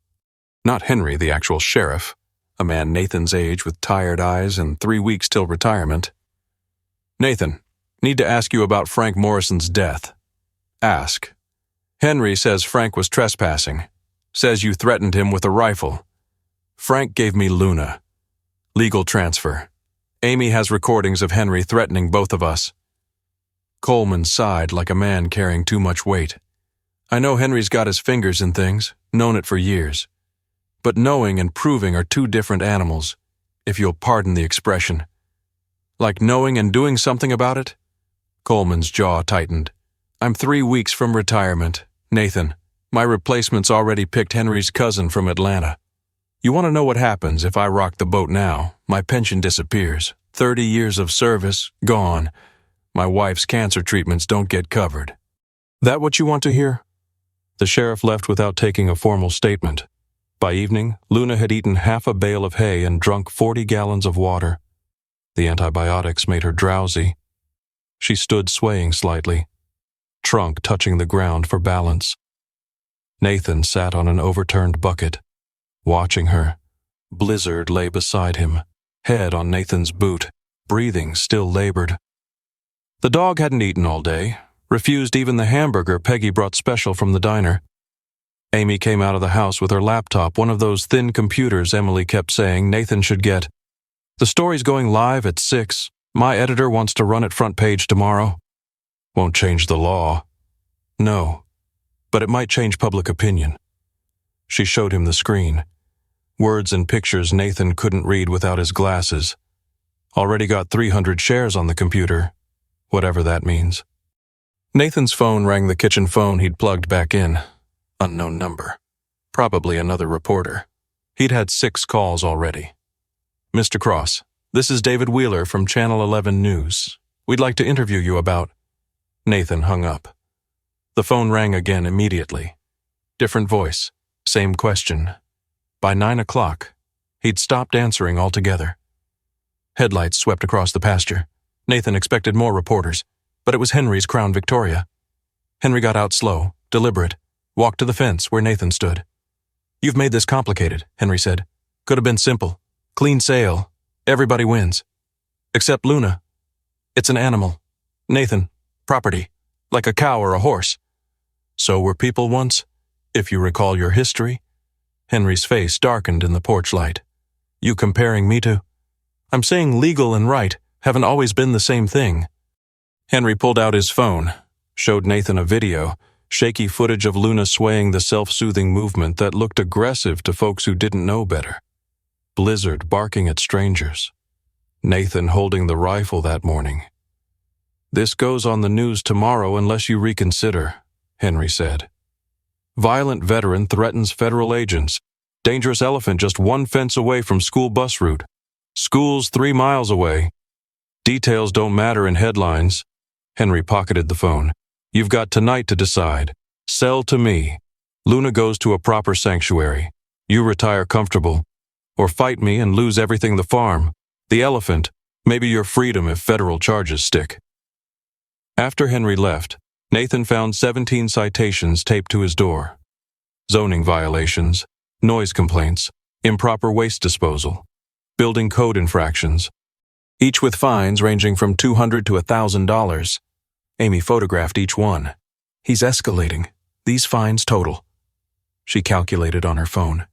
Not Henry, the actual sheriff, a man Nathan's age with tired eyes and 3 weeks till retirement. "Nathan, need to ask you about Frank Morrison's death." "Ask." "Henry says Frank was trespassing. Says you threatened him with a rifle. Frank gave me Luna. Legal transfer. Amy has recordings of Henry threatening both of us." Coleman sighed like a man carrying too much weight. "I know Henry's got his fingers in things, known it for years. But knowing and proving are 2 different animals, if you'll pardon the expression. Like knowing and doing something about it?" Coleman's jaw tightened. "I'm 3 weeks from retirement. Nathan, my replacement's already picked Henry's cousin from Atlanta. You want to know what happens if I rock the boat now? My pension disappears. 30 years of service, gone. My wife's cancer treatments don't get covered." "That what you want to hear?" The sheriff left without taking a formal statement. By evening, Luna had eaten half a bale of hay and drunk 40 gallons of water. The antibiotics made her drowsy. She stood swaying slightly, trunk touching the ground for balance. Nathan sat on an overturned bucket, watching her. Blizzard lay beside him, head on Nathan's boot, breathing still labored. The dog hadn't eaten all day, refused even the hamburger Peggy brought special from the diner. Amy came out of the house with her laptop, one of those thin computers Emily kept saying Nathan should get. The story's going live at 6. My editor wants to run it front page tomorrow. Won't change the law. No, but it might change public opinion. She showed him the screen. Words and pictures Nathan couldn't read without his glasses. Already got 300 shares on the computer, whatever that means. Nathan's phone rang the kitchen phone he'd plugged back in. Unknown number. Probably another reporter. He'd had 6 calls already. Mr. Cross, this is David Wheeler from Channel 11 News. We'd like to interview you about... Nathan hung up. The phone rang again immediately. Different voice. Same question. By 9 o'clock, he'd stopped answering altogether. Headlights swept across the pasture. Nathan expected more reporters, but it was Henry's Crown Victoria. Henry got out slow, deliberate, walked to the fence where Nathan stood. You've made this complicated, Henry said. Could have been simple. Clean sale. Everybody wins. Except Luna. It's an animal. Nathan, property. Like a cow or a horse. So were people once, if you recall your history. Henry's face darkened in the porch light. You comparing me to? I'm saying legal and right haven't always been the same thing. Henry pulled out his phone, showed Nathan a video, shaky footage of Luna swaying the self-soothing movement that looked aggressive to folks who didn't know better. Blizzard barking at strangers. Nathan holding the rifle that morning. This goes on the news tomorrow unless you reconsider, Henry said. Violent veteran threatens federal agents. Dangerous elephant just 1 fence away from school bus route. School's 3 miles away. Details don't matter in headlines. Henry pocketed the phone. You've got tonight to decide. Sell to me. Luna goes to a proper sanctuary. You retire comfortable. Or fight me and lose everything the farm. The elephant. Maybe your freedom if federal charges stick. After Henry left, Nathan found 17 citations taped to his door. Zoning violations, noise complaints, improper waste disposal, building code infractions, each with fines ranging from $200 to $1,000. Amy photographed each one. He's escalating. These fines total. She calculated on her phone.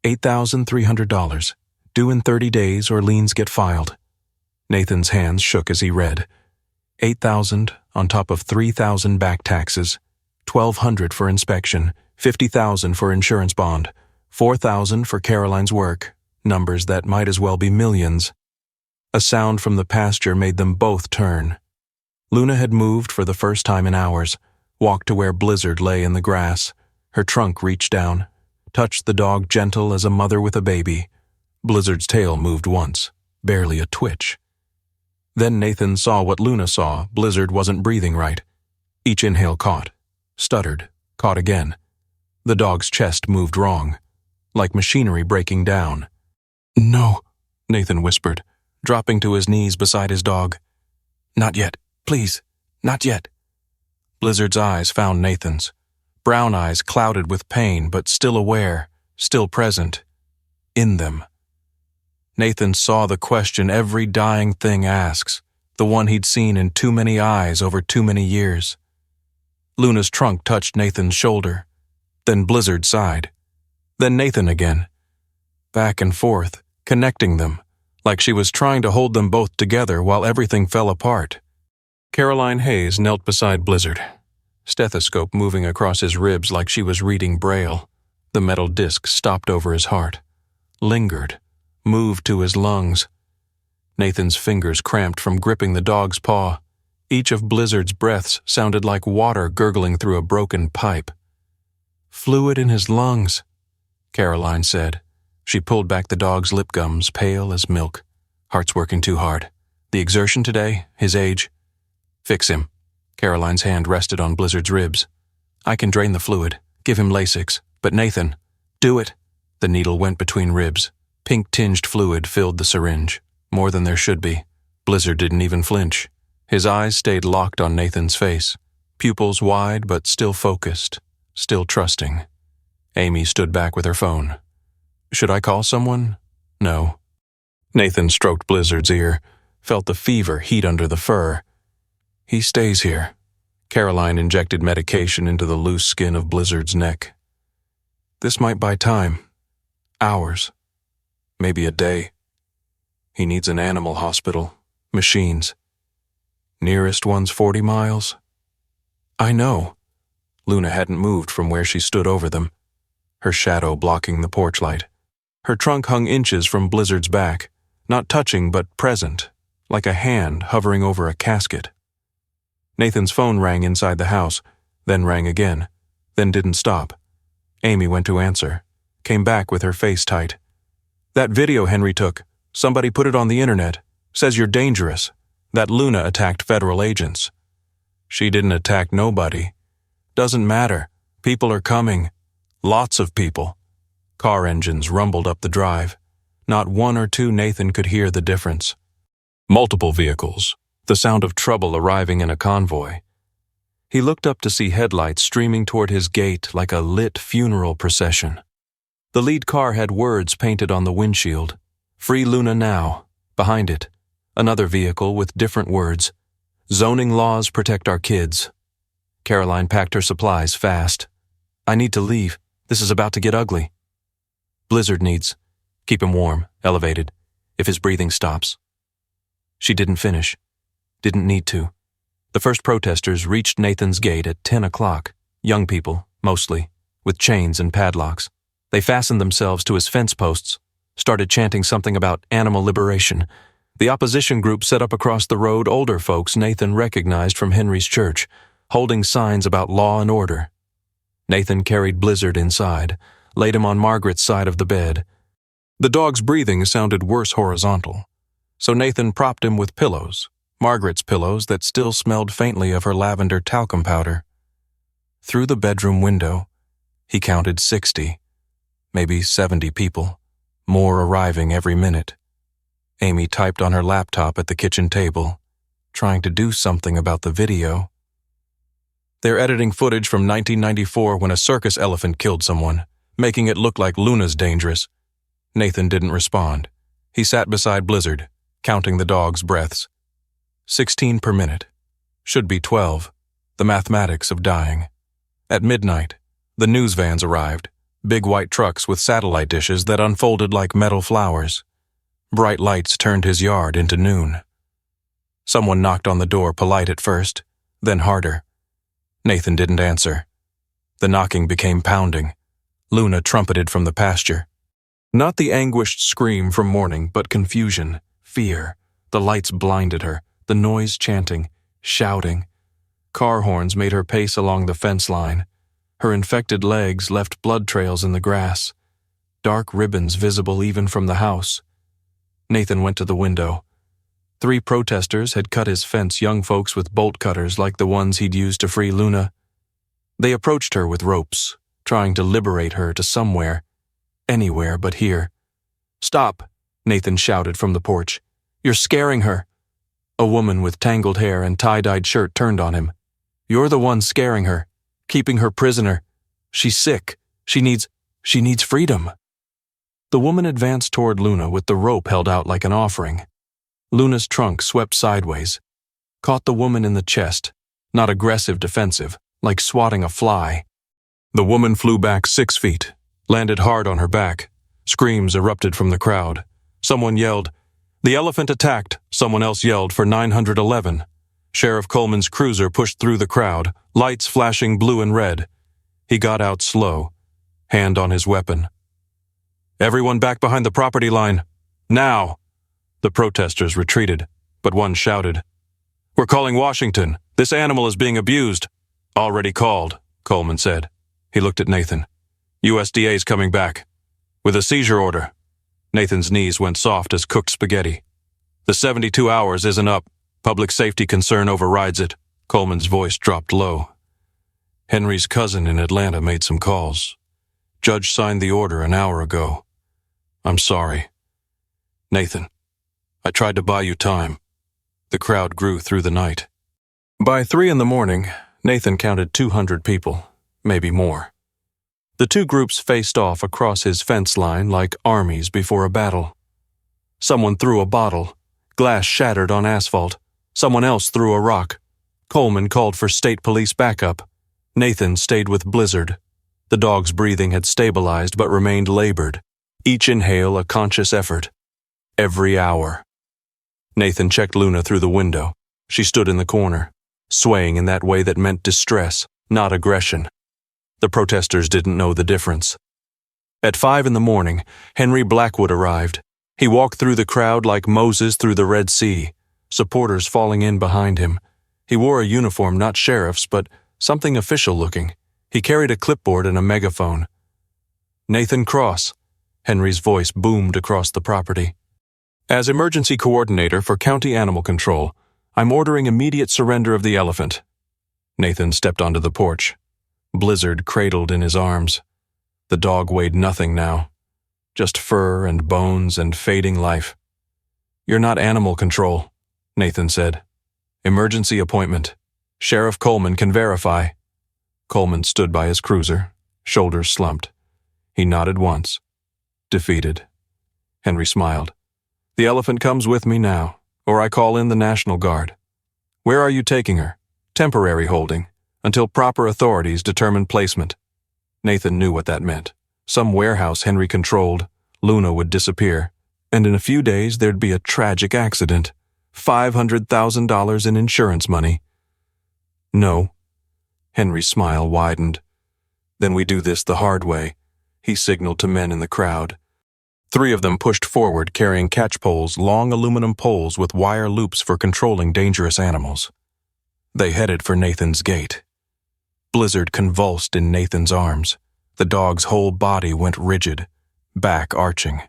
$8,300. Due in 30 days or liens get filed. Nathan's hands shook as he read. $8,000 on top of $3,000 back taxes, $1,200 for inspection, $50,000 for insurance bond, $4,000 for Caroline's work, numbers that might as well be millions. A sound from the pasture made them both turn. Luna had moved for the first time in hours, walked to where Blizzard lay in the grass. Her trunk reached down, touched the dog gentle as a mother with a baby. Blizzard's tail moved once, barely a twitch. Then Nathan saw what Luna saw. Blizzard wasn't breathing right. Each inhale caught, stuttered, caught again. The dog's chest moved wrong, like machinery breaking down. No, Nathan whispered, dropping to his knees beside his dog. Not yet, please, not yet. Blizzard's eyes found Nathan's. Brown eyes clouded with pain, but still aware, still present. In them. Nathan saw the question every dying thing asks, the one he'd seen in too many eyes over too many years. Luna's trunk touched Nathan's shoulder. Then Blizzard sighed. Then Nathan again. Back and forth, connecting them, like she was trying to hold them both together while everything fell apart. Caroline Hayes knelt beside Blizzard, stethoscope moving across his ribs like she was reading Braille. The metal disc stopped over his heart, lingered, moved to his lungs. Nathan's fingers cramped from gripping the dog's paw. Each of Blizzard's breaths sounded like water gurgling through a broken pipe. Fluid in his lungs, Caroline said. She pulled back the dog's lip gums, pale as milk. Heart's working too hard. The exertion today, his age. Fix him. Caroline's hand rested on Blizzard's ribs. I can drain the fluid, give him Lasix, but Nathan, do it. The needle went between ribs. Pink-tinged fluid filled the syringe, more than there should be. Blizzard didn't even flinch. His eyes stayed locked on Nathan's face, pupils wide but still focused, still trusting. Amy stood back with her phone. Should I call someone? No. Nathan stroked Blizzard's ear, felt the fever heat under the fur. He stays here. Caroline injected medication into the loose skin of Blizzard's neck. This might buy time. Hours. Maybe a day. He needs an animal hospital. Machines. Nearest one's 40 miles. I know. Luna hadn't moved from where she stood over them, her shadow blocking the porch light. Her trunk hung inches from Blizzard's back, not touching but present, like a hand hovering over a casket. Nathan's phone rang inside the house, then rang again, then didn't stop. Amy went to answer, came back with her face tight. That video Henry took, somebody put it on the internet, says you're dangerous, that Luna attacked federal agents. She didn't attack nobody. Doesn't matter. People are coming. Lots of people. Car engines rumbled up the drive. Not one or two Nathan could hear the difference. Multiple vehicles, the sound of trouble arriving in a convoy. He looked up to see headlights streaming toward his gate like a lit funeral procession. The lead car had words painted on the windshield. Free Luna now. Behind it, another vehicle with different words. Zoning laws protect our kids. Caroline packed her supplies fast. I need to leave. This is about to get ugly. Blizzard needs. Keep him warm, elevated, if his breathing stops. She didn't finish. Didn't need to. The first protesters reached Nathan's gate at 10 o'clock. Young people, mostly, with chains and padlocks. They fastened themselves to his fence posts, started chanting something about animal liberation. The opposition group set up across the road older folks Nathan recognized from Henry's church, holding signs about law and order. Nathan carried Blizzard inside, laid him on Margaret's side of the bed. The dog's breathing sounded worse horizontal, so Nathan propped him with pillows, Margaret's pillows that still smelled faintly of her lavender talcum powder. Through the bedroom window, he counted 60, maybe 70 people, more arriving every minute. Amy typed on her laptop at the kitchen table, trying to do something about the video. They're editing footage from 1994 when a circus elephant killed someone, making it look like Luna's dangerous. Nathan didn't respond. He sat beside Blizzard, counting the dog's breaths. 16 per minute. Should be 12. The mathematics of dying. At midnight, the news vans arrived, big white trucks with satellite dishes that unfolded like metal flowers. Bright lights turned his yard into noon. Someone knocked on the door, polite at first, then harder. Nathan didn't answer. The knocking became pounding. Luna trumpeted from the pasture. Not the anguished scream from morning, but confusion, fear. The lights blinded her, the noise chanting, shouting. Car horns made her pace along the fence line. Her infected legs left blood trails in the grass. Dark ribbons visible even from the house. Nathan went to the window. 3 protesters had cut his fence, young folks with bolt cutters like the ones he'd used to free Luna. They approached her with ropes, trying to liberate her to somewhere, anywhere but here. Stop, Nathan shouted from the porch. You're scaring her. A woman with tangled hair and tie-dyed shirt turned on him. You're the one scaring her, keeping her prisoner. She's sick. She needs freedom. The woman advanced toward Luna with the rope held out like an offering. Luna's trunk swept sideways, caught the woman in the chest, not aggressive defensive, like swatting a fly. The woman flew back 6 feet, landed hard on her back. Screams erupted from the crowd. Someone yelled, "The elephant attacked," someone else yelled for 911. Sheriff Coleman's cruiser pushed through the crowd, lights flashing blue and red. He got out slow, hand on his weapon. "Everyone back behind the property line. Now!" The protesters retreated, but one shouted, "We're calling Washington. This animal is being abused." "Already called," Coleman said. He looked at Nathan. "USDA's coming back. With a seizure order." Nathan's knees went soft as cooked spaghetti. "The 72 hours isn't up. Public safety concern overrides it." Coleman's voice dropped low. "Henry's cousin in Atlanta made some calls. Judge signed the order an hour ago. I'm sorry. Nathan, I tried to buy you time." The crowd grew through the night. By 3 a.m, Nathan counted 200 people, maybe more. The 2 groups faced off across his fence line like armies before a battle. Someone threw a bottle. Glass shattered on asphalt. Someone else threw a rock. Coleman called for state police backup. Nathan stayed with Blizzard. The dog's breathing had stabilized but remained labored, each inhale a conscious effort. Every hour. Nathan checked Luna through the window. She stood in the corner, swaying in that way that meant distress, not aggression. The protesters didn't know the difference. At 5 a.m, Henry Blackwood arrived. He walked through the crowd like Moses through the Red Sea, supporters falling in behind him. He wore a uniform not sheriff's, but something official-looking. He carried a clipboard and a megaphone. "Nathan Cross," Henry's voice boomed across the property. "As emergency coordinator for County Animal Control, I'm ordering immediate surrender of the elephant." Nathan stepped onto the porch. Blizzard cradled in his arms. The dog weighed nothing now. Just fur and bones and fading life. "You're not animal control," Nathan said. "Emergency appointment. Sheriff Coleman can verify." Coleman stood by his cruiser, shoulders slumped. He nodded once. Defeated. Henry smiled. "The elephant comes with me now, or I call in the National Guard." "Where are you taking her?" "Temporary holding, until proper authorities determine placement." Nathan knew what that meant. Some warehouse Henry controlled, Luna would disappear, and in a few days there'd be a tragic accident. $500,000 in insurance money. "No." Henry's smile widened. "Then we do this the hard way," he signaled to men in the crowd. 3 of them pushed forward carrying catch poles, long aluminum poles with wire loops for controlling dangerous animals. They headed for Nathan's gate. Blizzard convulsed in Nathan's arms. The dog's whole body went rigid, back arching,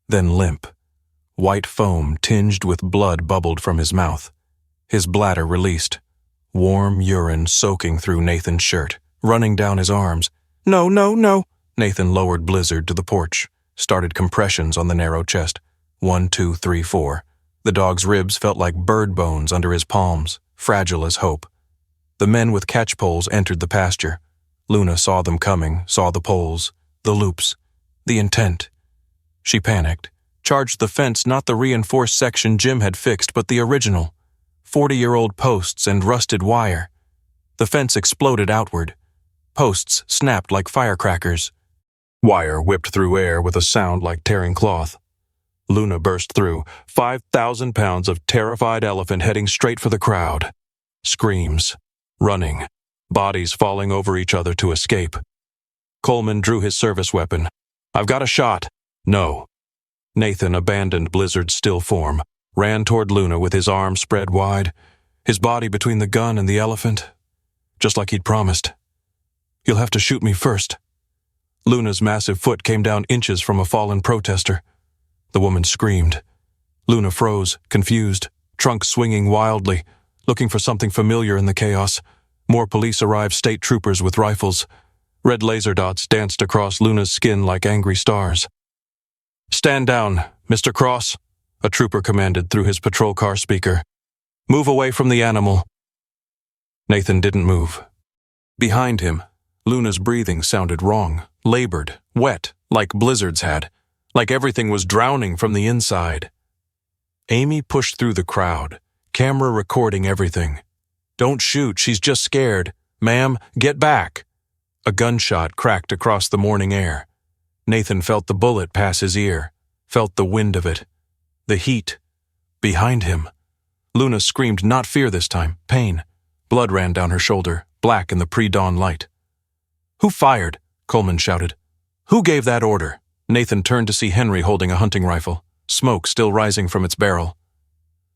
then limp. White foam tinged with blood bubbled from his mouth. His bladder released. Warm urine soaking through Nathan's shirt, running down his arms. "No, no, no." Nathan lowered Blizzard to the porch, started compressions on the narrow chest. 1, 2, 3, 4. The dog's ribs felt like bird bones under his palms, fragile as hope. The men with catch poles entered the pasture. Luna saw them coming, saw the poles, the loops, the intent. She panicked, charged the fence, not the reinforced section Jim had fixed, but the original. 40-year-old posts and rusted wire. The fence exploded outward. Posts snapped like firecrackers. Wire whipped through air with a sound like tearing cloth. Luna burst through, 5,000 pounds of terrified elephant heading straight for the crowd. Screams. Running. Bodies falling over each other to escape. Coleman drew his service weapon. "I've got a shot." "No." Nathan abandoned Blizzard's still form, ran toward Luna with his arms spread wide, his body between the gun and the elephant, just like he'd promised. "You'll have to shoot me first." Luna's massive foot came down inches from a fallen protester. The woman screamed. Luna froze, confused, trunk swinging wildly, looking for something familiar in the chaos. More police arrived, state troopers with rifles. Red laser dots danced across Luna's skin like angry stars. "Stand down, Mr. Cross," a trooper commanded through his patrol car speaker. "Move away from the animal." Nathan didn't move. Behind him, Luna's breathing sounded wrong, labored, wet, like Blizzard's had, like everything was drowning from the inside. Amy pushed through the crowd, camera recording everything. "Don't shoot, she's just scared. Ma'am, get back." A gunshot cracked across the morning air. Nathan felt the bullet pass his ear, felt the wind of it. The heat. Behind him. Luna screamed not fear this time, pain. Blood ran down her shoulder, black in the pre-dawn light. "Who fired?" Coleman shouted. "Who gave that order?" Nathan turned to see Henry holding a hunting rifle, smoke still rising from its barrel.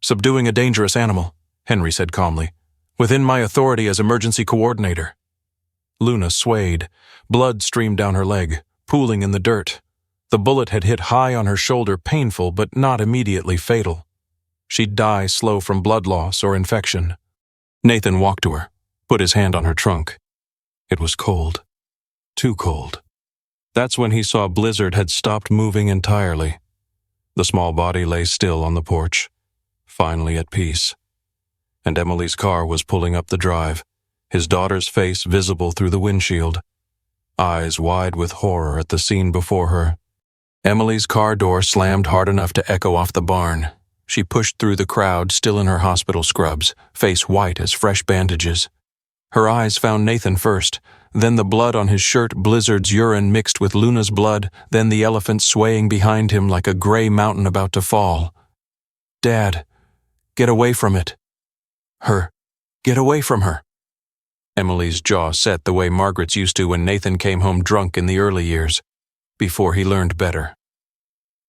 "Subduing a dangerous animal," Henry said calmly. "Within my authority as emergency coordinator." Luna swayed. Blood streamed down her leg, pooling in the dirt. The bullet had hit high on her shoulder, painful but not immediately fatal. She'd die slow from blood loss or infection. Nathan walked to her, put his hand on her trunk. It was cold. Too cold. That's when he saw Blizzard had stopped moving entirely. The small body lay still on the porch, finally at peace. And Emily's car was pulling up the drive, his daughter's face visible through the windshield, eyes wide with horror at the scene before her. Emily's car door slammed hard enough to echo off the barn. She pushed through the crowd, still in her hospital scrubs, face white as fresh bandages. Her eyes found Nathan first, then the blood on his shirt, Blizzard's urine mixed with Luna's blood, then the elephant swaying behind him like a gray mountain about to fall. Dad, get away from it. Get away from her. Emily's jaw set the way Margaret's used to when Nathan came home drunk in the early years, before he learned better.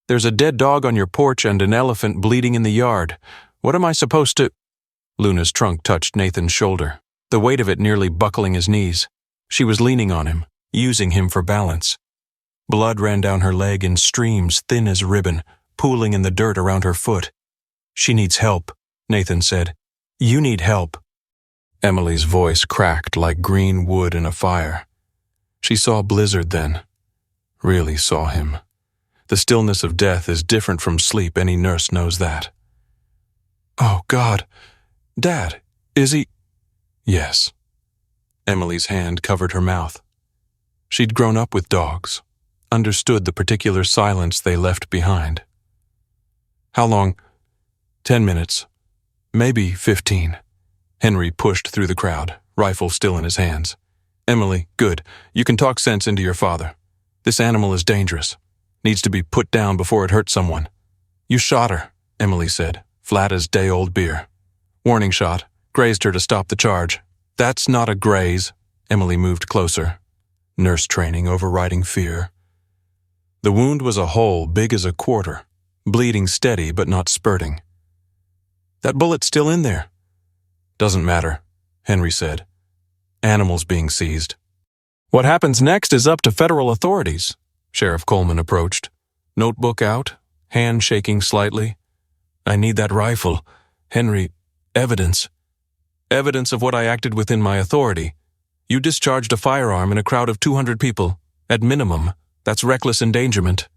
There's a dead dog on your porch and an elephant bleeding in the yard. What am I supposed to? Luna's trunk touched Nathan's shoulder, the weight of it nearly buckling his knees. She was leaning on him, using him for balance. Blood ran down her leg in streams thin as ribbon, pooling in the dirt around her foot. She needs help, Nathan said. You need help. Emily's voice cracked like green wood in a fire. She saw Blizzard then. Really saw him. The stillness of death is different from sleep, any nurse knows that. Oh, God. Dad, is he? Yes. Emily's hand covered her mouth. She'd grown up with dogs, understood the particular silence they left behind. How long? 10 minutes. Maybe 15. Henry pushed through the crowd, rifle still in his hands. Emily, good. You can talk sense into your father. This animal is dangerous. Needs to be put down before it hurts someone. You shot her, Emily said, flat as day-old beer. Warning shot. Grazed her to stop the charge. That's not a graze. Emily moved closer. Nurse training overriding fear. The wound was a hole big as a quarter, bleeding steady but not spurting. That bullet's still in there. Doesn't matter, Henry said. Animals being seized. What happens next is up to federal authorities. Sheriff Coleman approached. Notebook out, hand shaking slightly. I need that rifle. Henry, evidence. Evidence of what I acted within my authority. You discharged a firearm in a crowd of 200 people. At minimum, that's reckless endangerment.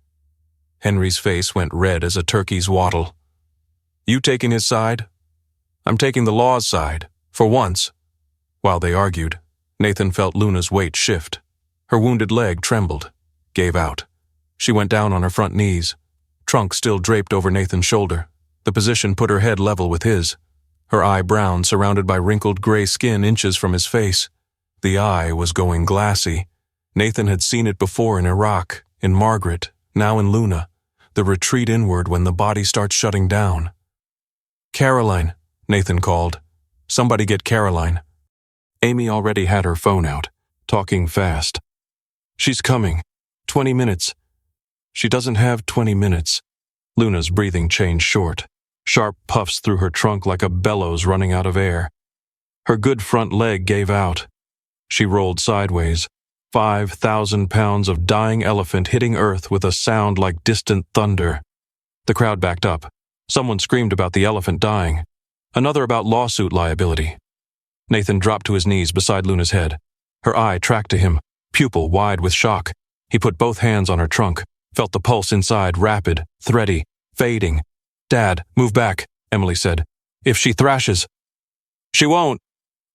Henry's face went red as a turkey's wattle. You taking his side? I'm taking the law's side, for once. While they argued, Nathan felt Luna's weight shift. Her wounded leg trembled, gave out. She went down on her front knees, trunk still draped over Nathan's shoulder. The position put her head level with his. Her eye brown, surrounded by wrinkled gray skin inches from his face. The eye was going glassy. Nathan had seen it before in Iraq, in Margaret, now in Luna. The retreat inward when the body starts shutting down. Caroline, Nathan called. Somebody get Caroline. Amy already had her phone out, talking fast. She's coming. 20 minutes. She doesn't have 20 minutes. Luna's breathing changed short. Sharp puffs through her trunk like a bellows running out of air. Her good front leg gave out. She rolled sideways. 5,000 pounds of dying elephant hitting earth with a sound like distant thunder. The crowd backed up. Someone screamed about the elephant dying. Another about lawsuit liability. Nathan dropped to his knees beside Luna's head. Her eye tracked to him, pupil wide with shock. He put both hands on her trunk, felt the pulse inside rapid, thready, fading. Dad, move back, Emily said. If she thrashes. She won't.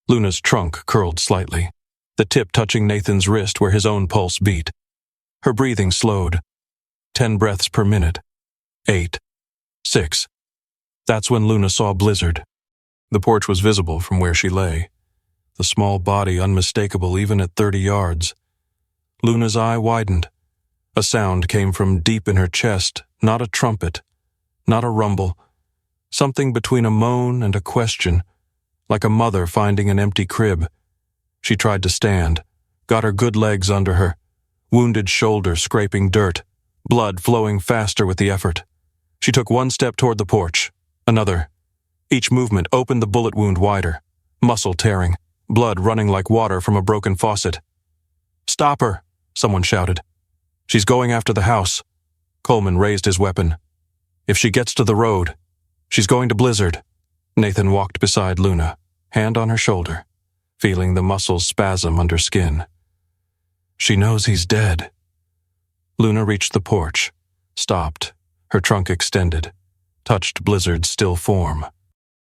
Luna's trunk curled slightly, the tip touching Nathan's wrist where his own pulse beat. Her breathing slowed. 10 breaths per minute. 8. 6. That's when Luna saw Blizzard. The porch was visible from where she lay, the small body unmistakable even at 30 yards. Luna's eye widened. A sound came from deep in her chest, not a trumpet, not a rumble, something between a moan and a question, like a mother finding an empty crib. She tried to stand, got her good legs under her, wounded shoulder scraping dirt, blood flowing faster with the effort. She took one step toward the porch, another. Each movement opened the bullet wound wider, muscle tearing, blood running like water from a broken faucet. Stop her, someone shouted. She's going after the house. Coleman raised his weapon. If she gets to the road, she's going to Blizzard. Nathan walked beside Luna, hand on her shoulder, feeling the muscles spasm under skin. She knows he's dead. Luna reached the porch, stopped, her trunk extended, touched Blizzard's still form.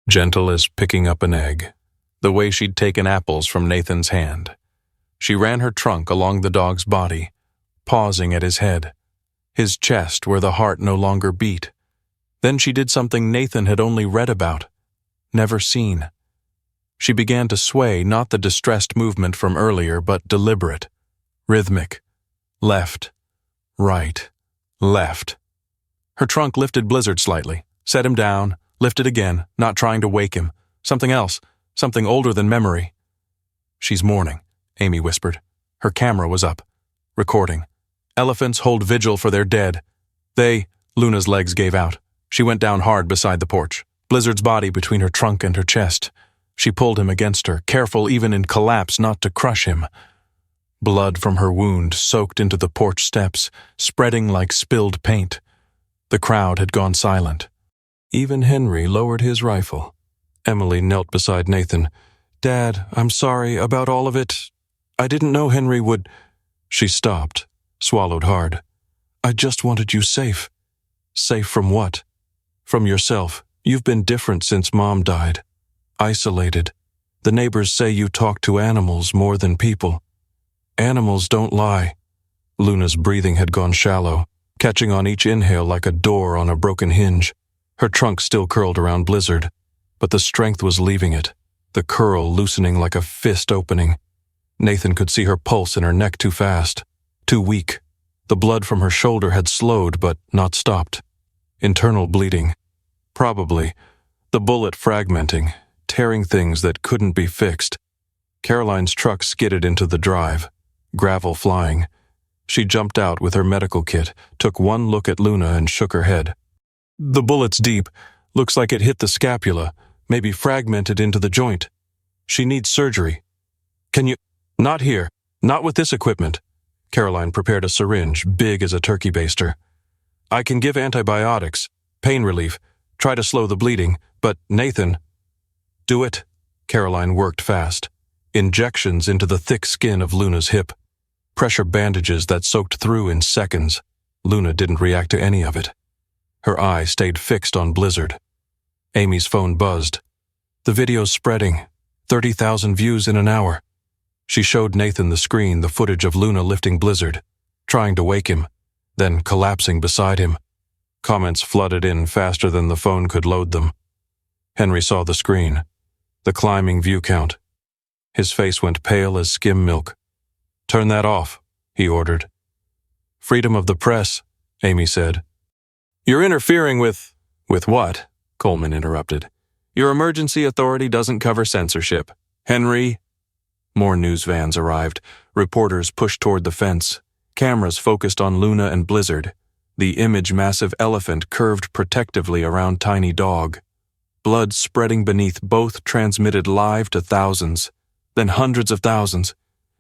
Gentle as picking up an egg, the way she'd taken apples from Nathan's hand. She ran her trunk along the dog's body, pausing at his head, his chest where the heart no longer beat. Then she did something Nathan had only read about, never seen. She began to sway, not the distressed movement from earlier, but deliberate, rhythmic. Left, right, left. Her trunk lifted Blizzard slightly, set him down, lifted again, not trying to wake him. Something else, something older than memory. "She's mourning," Amy whispered. Her camera was up, recording. "Elephants hold vigil for their dead. Luna's legs gave out. She went down hard beside the porch, Blizzard's body between her trunk and her chest. She pulled him against her, careful even in collapse not to crush him. Blood from her wound soaked into the porch steps, spreading like spilled paint. The crowd had gone silent. Even Henry lowered his rifle. Emily knelt beside Nathan. "Dad, I'm sorry about all of it. I didn't know Henry would—" She stopped, swallowed hard. "I just wanted you safe." "Safe from what?" "From yourself. You've been different since Mom died. Isolated. The neighbors say you talk to animals more than people. Animals don't lie." Luna's breathing had gone shallow, catching on each inhale like a door on a broken hinge. Her trunk still curled around Blizzard, but the strength was leaving it, the curl loosening like a fist opening. Nathan could see her pulse in her neck too fast, too weak. The blood from her shoulder had slowed but not stopped. Internal bleeding. Probably. The bullet fragmenting, tearing things that couldn't be fixed. Caroline's truck skidded into the drive, gravel flying. She jumped out with her medical kit, took one look at Luna and shook her head. "The bullet's deep. Looks like it hit the scapula, maybe fragmented into the joint. She needs surgery. Can you—" "Not here. Not with this equipment." Caroline prepared a syringe, big as a turkey baster. "I can give antibiotics, pain relief, try to slow the bleeding, but Nathan—" "Do it." Caroline worked fast. Injections into the thick skin of Luna's hip. Pressure bandages that soaked through in seconds. Luna didn't react to any of it. Her eye stayed fixed on Blizzard. Amy's phone buzzed. The video's spreading. 30,000 views in an hour. She showed Nathan the screen, the footage of Luna lifting Blizzard, trying to wake him, then collapsing beside him. Comments flooded in faster than the phone could load them. Henry saw the screen, the climbing view count. His face went pale as skim milk. "Turn that off," he ordered. "Freedom of the press," Amy said. "You're interfering with—" "With what?" Coleman interrupted. "Your emergency authority doesn't cover censorship. Henry—" More news vans arrived. Reporters pushed toward the fence. Cameras focused on Luna and Blizzard. The image-massive elephant curved protectively around tiny dog. Blood spreading beneath both transmitted live to thousands, then hundreds of thousands.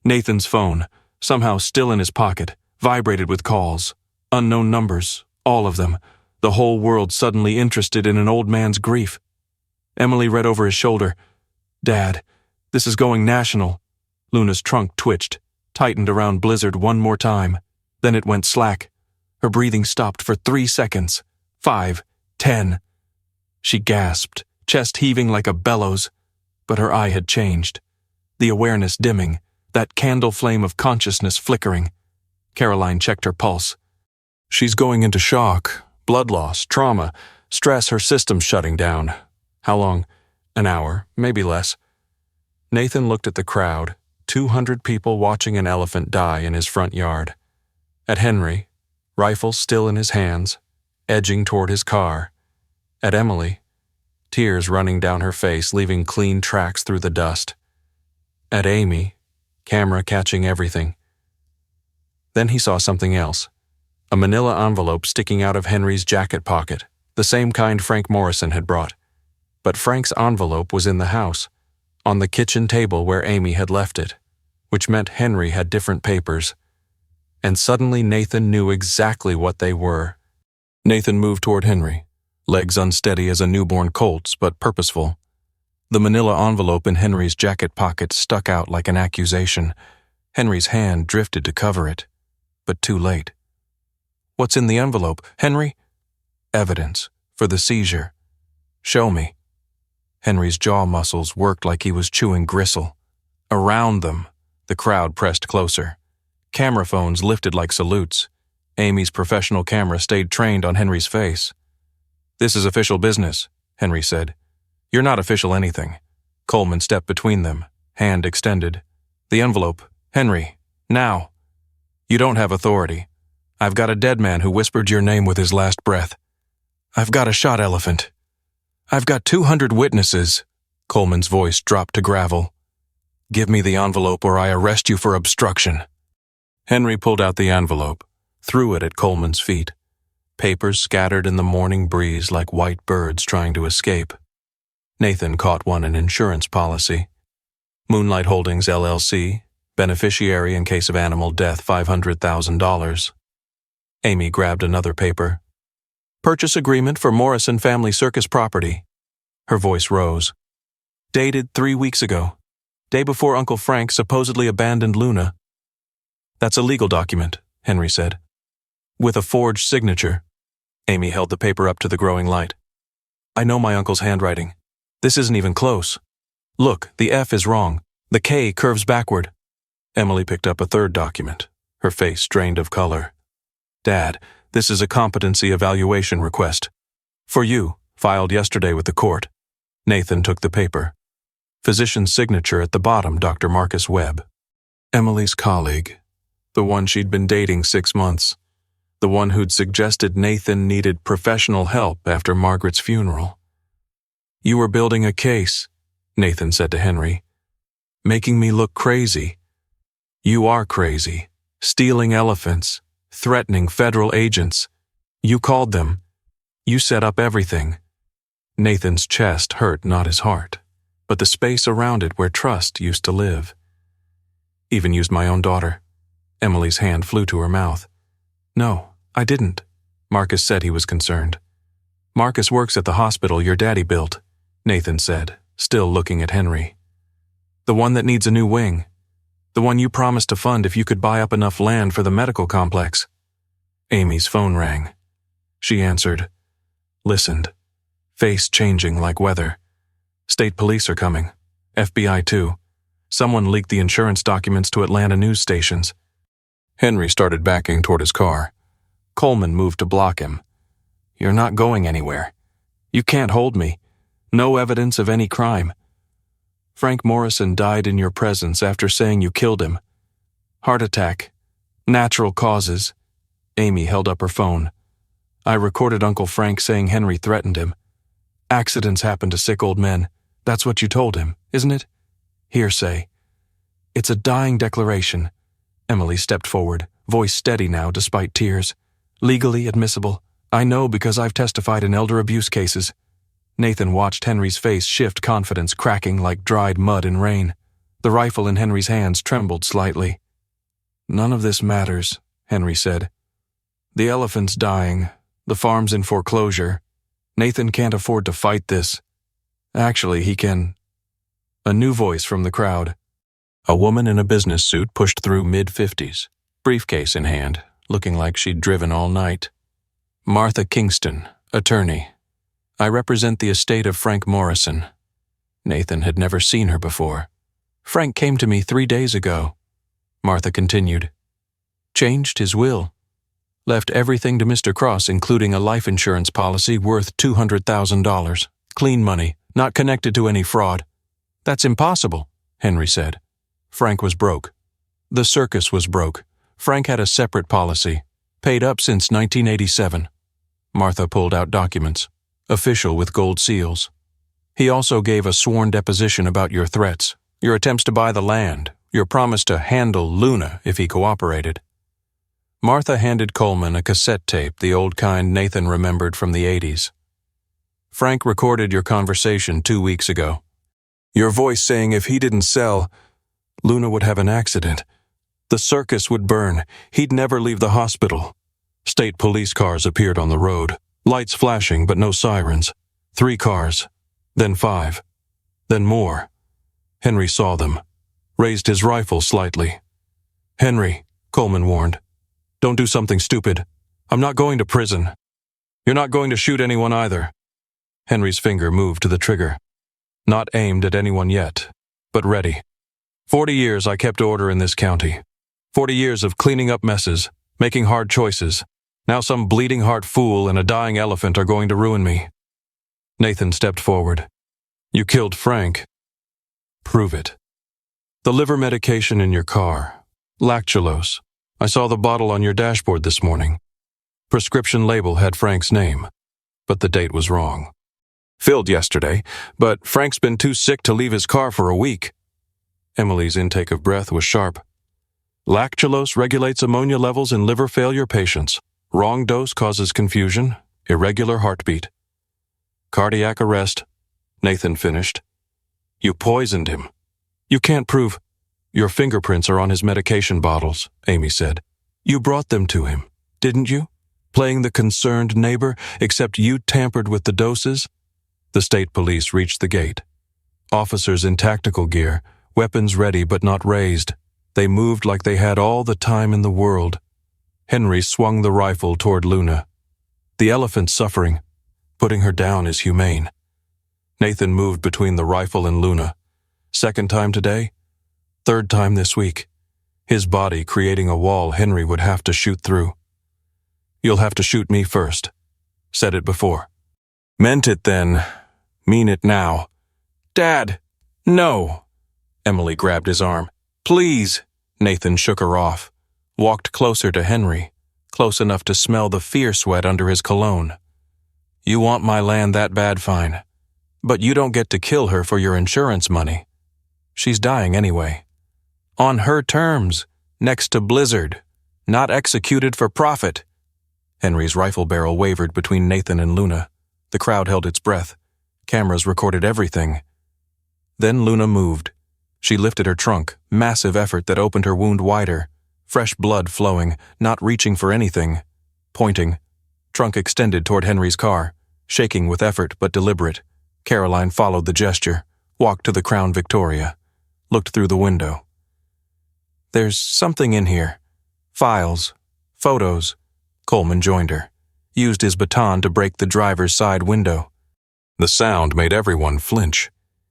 Nathan's phone, somehow still in his pocket, vibrated with calls. Unknown numbers, all of them. The whole world suddenly interested in an old man's grief. Emily read over his shoulder. "Dad, this is going national." Luna's trunk twitched, tightened around Blizzard one more time. Then it went slack. Her breathing stopped for 3 seconds. 5, 10. She gasped, chest heaving like a bellows. But her eye had changed. The awareness dimming, that candle flame of consciousness flickering. Caroline checked her pulse. "She's going into shock, blood loss, trauma, stress, her system's shutting down." "How long?" "An hour, maybe less." Nathan looked at the crowd, 200 people watching an elephant die in his front yard. At Henry, rifle still in his hands, edging toward his car. At Emily, tears running down her face, leaving clean tracks through the dust. At Amy, camera catching everything. Then he saw something else. A manila envelope sticking out of Henry's jacket pocket, the same kind Frank Morrison had brought. But Frank's envelope was in the house, on the kitchen table where Amy had left it, which meant Henry had different papers. And suddenly Nathan knew exactly what they were. Nathan moved toward Henry, legs unsteady as a newborn colt's, but purposeful. The manila envelope in Henry's jacket pocket stuck out like an accusation. Henry's hand drifted to cover it, but too late. "What's in the envelope, Henry?" "Evidence, for the seizure." "Show me." Henry's jaw muscles worked like he was chewing gristle. Around them, the crowd pressed closer. Camera phones lifted like salutes. Amy's professional camera stayed trained on Henry's face. "This is official business," Henry said. "You're not official anything. Coleman stepped between them, hand extended. The envelope. Henry, now. You don't have authority. I've got a dead man who whispered your name with his last breath. I've got a shot elephant. I've got 200 witnesses. Coleman's voice dropped to gravel. Give me the envelope or I arrest you for obstruction. Henry pulled out the envelope, threw it at Coleman's feet. Papers scattered in the morning breeze like white birds trying to escape. Nathan caught one, an insurance policy. Moonlight Holdings, LLC, beneficiary in case of animal death, $500,000. Amy grabbed another paper. Purchase agreement for Morrison family circus property. Her voice rose. Dated 3 weeks ago, day before Uncle Frank supposedly abandoned Luna. That's a legal document, Henry said. With a forged signature. Amy held the paper up to the growing light. I know my uncle's handwriting. This isn't even close. Look, the F is wrong. The K curves backward. Emily picked up a third document, her face drained of color. Dad, this is a competency evaluation request. For you, filed yesterday with the court. Nathan took the paper. Physician's signature at the bottom, Dr. Marcus Webb. Emily's colleague. The one she'd been dating 6 months. The one who'd suggested Nathan needed professional help after Margaret's funeral. You were building a case, Nathan said to Henry. Making me look crazy. You are crazy. Stealing elephants. Threatening federal agents. You called them. You set up everything. Nathan's chest hurt, not his heart, but the space around it where trust used to live. Even used my own daughter. Emily's hand flew to her mouth. No, I didn't. Marcus said he was concerned. Marcus works at the hospital your daddy built, Nathan said, still looking at Henry. The one that needs a new wing. The one you promised to fund if you could buy up enough land for the medical complex. Amy's phone rang. She answered. Listened. Face changing like weather. State police are coming. FBI too. Someone leaked the insurance documents to Atlanta news stations. Henry started backing toward his car. Coleman moved to block him. You're not going anywhere. You can't hold me. No evidence of any crime. Frank Morrison died in your presence after saying you killed him. Heart attack. Natural causes. Amy held up her phone. I recorded Uncle Frank saying Henry threatened him. Accidents happen to sick old men. That's what you told him, isn't it? Hearsay. It's a dying declaration. Emily stepped forward, voice steady now despite tears. Legally admissible. I know because I've testified in elder abuse cases. Nathan watched Henry's face shift, confidence cracking like dried mud in rain. The rifle in Henry's hands trembled slightly. None of this matters, Henry said. The elephant's dying. The farm's in foreclosure. Nathan can't afford to fight this. Actually, he can. A new voice from the crowd. A woman in a business suit pushed through mid-50s, briefcase in hand, looking like she'd driven all night. Martha Kingston, attorney. I represent the estate of Frank Morrison. Nathan had never seen her before. Frank came to me 3 days ago. Martha continued. Changed his will. Left everything to Mr. Cross, including a life insurance policy worth $200,000. Clean money, not connected to any fraud. That's impossible, Henry said. Frank was broke. The circus was broke. Frank had a separate policy, paid up since 1987. Martha pulled out documents, official with gold seals. He also gave a sworn deposition about your threats, your attempts to buy the land, your promise to handle Luna if he cooperated. Martha handed Coleman a cassette tape, the old kind Nathan remembered from the 80s. Frank recorded your conversation 2 weeks ago. Your voice saying if he didn't sell, Luna would have an accident. The circus would burn. He'd never leave the hospital. State police cars appeared on the road, lights flashing but no sirens. 3 cars, then 5, then more. Henry saw them, raised his rifle slightly. Henry, Coleman warned, don't do something stupid. I'm not going to prison. You're not going to shoot anyone either. Henry's finger moved to the trigger. Not aimed at anyone yet, but ready. 40 years I kept order in this county. 40 years of cleaning up messes, making hard choices. Now some bleeding heart fool and a dying elephant are going to ruin me. Nathan stepped forward. You killed Frank. Prove it. The liver medication in your car. Lactulose. I saw the bottle on your dashboard this morning. Prescription label had Frank's name, but the date was wrong. Filled yesterday, but Frank's been too sick to leave his car for a week. Emily's intake of breath was sharp. Lactulose regulates ammonia levels in liver failure patients. Wrong dose causes confusion, irregular heartbeat. Cardiac arrest, Nathan finished. You poisoned him. You can't prove. Your fingerprints are on his medication bottles, Amy said. You brought them to him, didn't you? Playing the concerned neighbor, except you tampered with the doses? The state police reached the gate. Officers in tactical gear, weapons ready but not raised. They moved like they had all the time in the world. Henry swung the rifle toward Luna. The elephant's suffering. Putting her down is humane. Nathan moved between the rifle and Luna. Second time today, third time this week. His body creating a wall Henry would have to shoot through. You'll have to shoot me first. Said it before. Meant it then. Mean it now. Dad! No! Emily grabbed his arm. Please! Nathan shook her off. Walked closer to Henry, close enough to smell the fear sweat under his cologne. You want my land that bad, fine. But you don't get to kill her for your insurance money. She's dying anyway. On her terms, next to Blizzard. Not executed for profit. Henry's rifle barrel wavered between Nathan and Luna. The crowd held its breath. Cameras recorded everything. Then Luna moved. She lifted her trunk, massive effort that opened her wound wider. Fresh blood flowing, not reaching for anything. Pointing. Trunk extended toward Henry's car, shaking with effort but deliberate. Caroline followed the gesture, walked to the Crown Victoria, looked through the window. There's something in here. Files. Photos. Coleman joined her, used his baton to break the driver's side window. The sound made everyone flinch.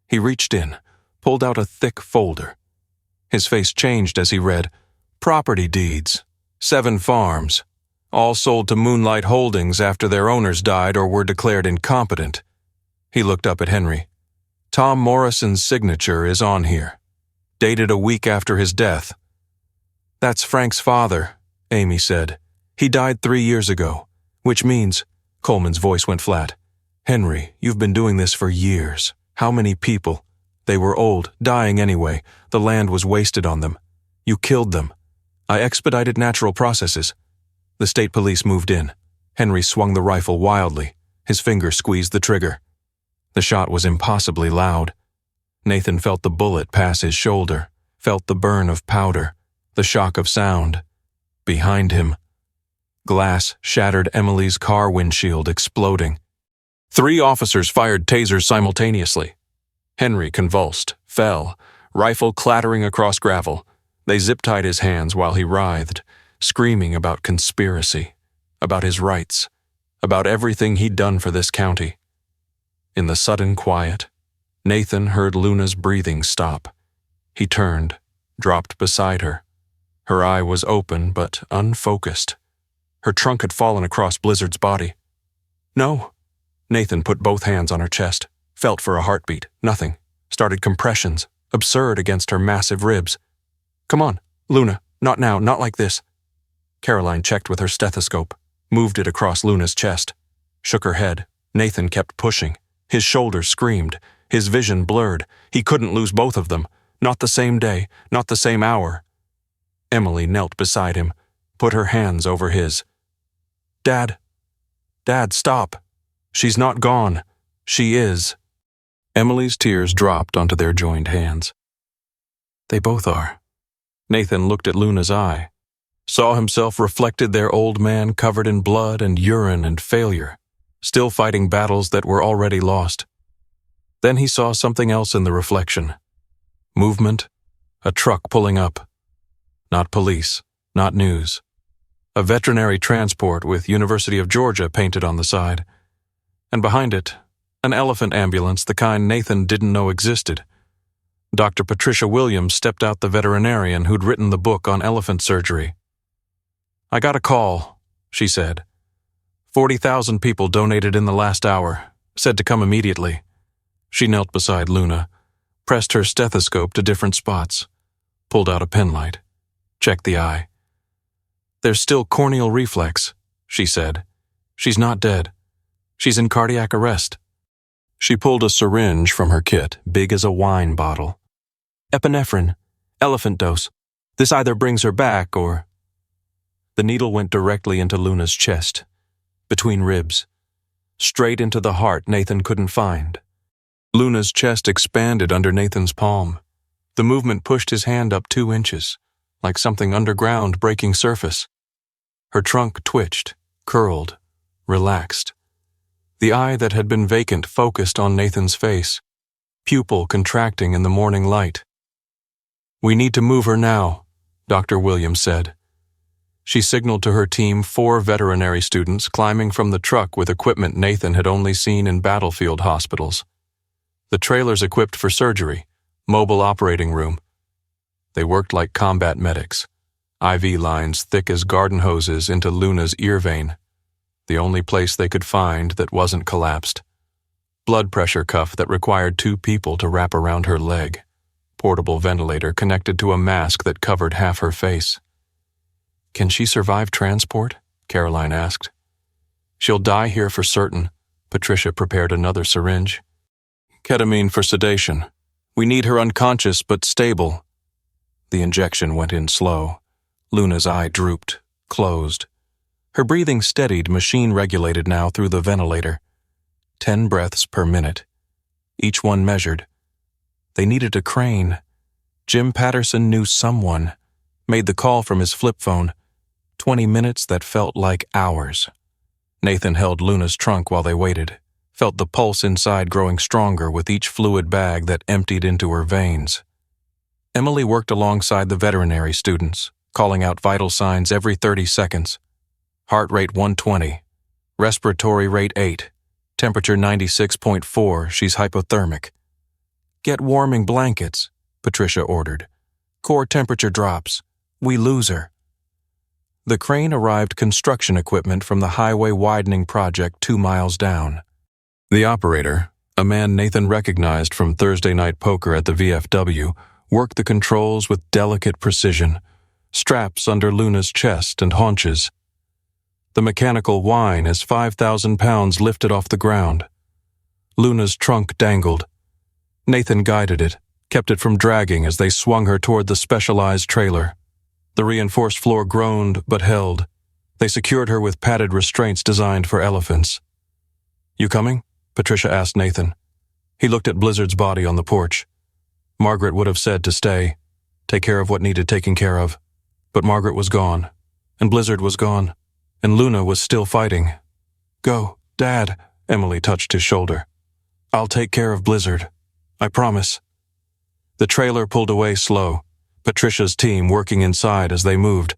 He reached in, pulled out a thick folder. His face changed as he read, Property deeds. 7 farms. All sold to Moonlight Holdings after their owners died or were declared incompetent. He looked up at Henry. Tom Morrison's signature is on here. Dated a week after his death. That's Frank's father, Amy said. He died 3 years ago, which means, Coleman's voice went flat. Henry, you've been doing this for years. How many people? They were old, dying anyway. The land was wasted on them. You killed them. I expedited natural processes. The state police moved in. Henry swung the rifle wildly. His finger squeezed the trigger. The shot was impossibly loud. Nathan felt the bullet pass his shoulder, felt the burn of powder, the shock of sound. Behind him, glass shattered Emily's car windshield, exploding. 3 officers fired tasers simultaneously. Henry convulsed, fell, rifle clattering across gravel. They zip-tied his hands while he writhed, screaming about conspiracy, about his rights, about everything he'd done for this county. In the sudden quiet, Nathan heard Luna's breathing stop. He turned, dropped beside her. Her eye was open but unfocused. Her trunk had fallen across Blizzard's body. No. Nathan put both hands on her chest, felt for a heartbeat, nothing. Started compressions, absurd against her massive ribs. Come on, Luna, not now, not like this. Caroline checked with her stethoscope, moved it across Luna's chest. Shook her head. Nathan kept pushing. His shoulders screamed. His vision blurred. He couldn't lose both of them. Not the same day, not the same hour. Emily knelt beside him, put her hands over his. Dad, stop. She's not gone. She is. Emily's tears dropped onto their joined hands. They both are. Nathan looked at Luna's eye, saw himself reflected their old man covered in blood and urine and failure, still fighting battles that were already lost. Then he saw something else in the reflection. Movement, a truck pulling up. Not police, not news. A veterinary transport with University of Georgia painted on the side. And behind it, an elephant ambulance, the kind Nathan didn't know existed. Dr. Patricia Williams stepped out, the veterinarian who'd written the book on elephant surgery. I got a call, she said. 40,000 people donated in the last hour, said to come immediately. She knelt beside Luna, pressed her stethoscope to different spots, pulled out a penlight, checked the eye. "There's still corneal reflex," she said. "She's not dead. She's in cardiac arrest." She pulled a syringe from her kit, big as a wine bottle. "Epinephrine, elephant dose. This either brings her back or—" The needle went directly into Luna's chest, between ribs, straight into the heart Nathan couldn't find. Luna's chest expanded under Nathan's palm. The movement pushed his hand up 2 inches, like something underground breaking surface. Her trunk twitched, curled, relaxed. The eye that had been vacant focused on Nathan's face, pupil contracting in the morning light. "We need to move her now," Dr. Williams said. She signaled to her team 4 veterinary students climbing from the truck with equipment Nathan had only seen in battlefield hospitals. The trailers equipped for surgery, mobile operating room. They worked like combat medics, IV lines thick as garden hoses into Luna's ear vein, the only place they could find that wasn't collapsed. Blood pressure cuff that required 2 people to wrap around her leg. Portable ventilator connected to a mask that covered half her face. "Can she survive transport?" Caroline asked. "She'll die here for certain." Patricia prepared another syringe. "Ketamine for sedation. We need her unconscious but stable." The injection went in slow. Luna's eye drooped, closed. Her breathing steadied, machine-regulated now through the ventilator. 10 breaths per minute. Each one measured. They needed a crane. Jim Patterson knew someone. Made the call from his flip phone. 20 minutes that felt like hours. Nathan held Luna's trunk while they waited. Felt the pulse inside growing stronger with each fluid bag that emptied into her veins. Emily worked alongside the veterinary students, calling out vital signs every 30 seconds. Heart rate 120. Respiratory rate 8. Temperature 96.4. She's hypothermic. "Get warming blankets," Patricia ordered. "Core temperature drops. We lose her." The crane arrived construction equipment from the highway widening project 2 miles down. The operator, a man Nathan recognized from Thursday night poker at the VFW, worked the controls with delicate precision, straps under Luna's chest and haunches. The mechanical whine as 5,000 pounds lifted off the ground. Luna's trunk dangled. Nathan guided it, kept it from dragging as they swung her toward the specialized trailer. The reinforced floor groaned but held. They secured her with padded restraints designed for elephants. "You coming?" Patricia asked Nathan. He looked at Blizzard's body on the porch. Margaret would have said to stay, take care of what needed taking care of. But Margaret was gone, and Blizzard was gone, and Luna was still fighting. "Go, Dad," Emily touched his shoulder. "I'll take care of Blizzard. I promise." The trailer pulled away slow, Patricia's team working inside as they moved.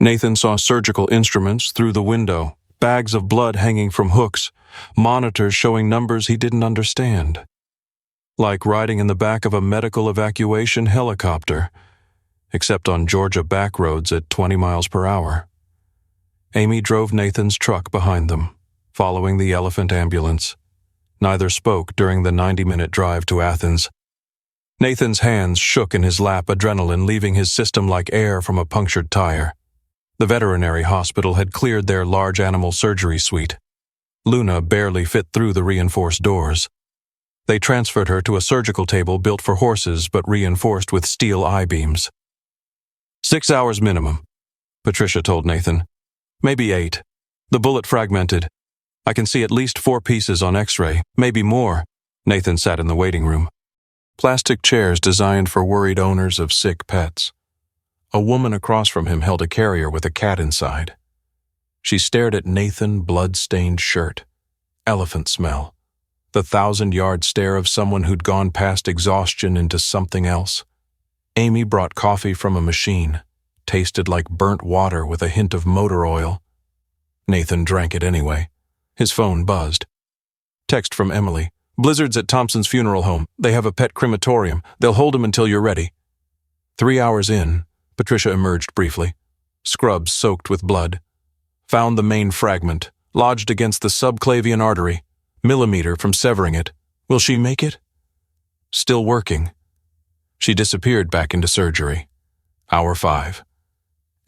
Nathan saw surgical instruments through the window, bags of blood hanging from hooks, monitors showing numbers he didn't understand. Like riding in the back of a medical evacuation helicopter, except on Georgia back roads at 20 miles per hour. Amy drove Nathan's truck behind them, following the elephant ambulance. Neither spoke during the 90-minute drive to Athens. Nathan's hands shook in his lap, adrenaline leaving his system like air from a punctured tire. The veterinary hospital had cleared their large animal surgery suite. Luna barely fit through the reinforced doors. They transferred her to a surgical table built for horses but reinforced with steel I-beams. 6 hours minimum, Patricia told Nathan. Maybe 8. The bullet fragmented. I can see at least 4 pieces on X-ray, maybe more. Nathan sat in the waiting room. Plastic chairs designed for worried owners of sick pets. A woman across from him held a carrier with a cat inside. She stared at Nathan's blood-stained shirt. Elephant smell. The 1,000-yard stare of someone who'd gone past exhaustion into something else. Amy brought coffee from a machine. Tasted like burnt water with a hint of motor oil. Nathan drank it anyway. His phone buzzed. Text from Emily. "Blizzard's at Thompson's funeral home. They have a pet crematorium. They'll hold him until you're ready." 3 hours in, Patricia emerged briefly. Scrubs soaked with blood. Found the main fragment, lodged against the subclavian artery, millimeter from severing it. Will she make it? Still working, She disappeared back into surgery. Hour 5.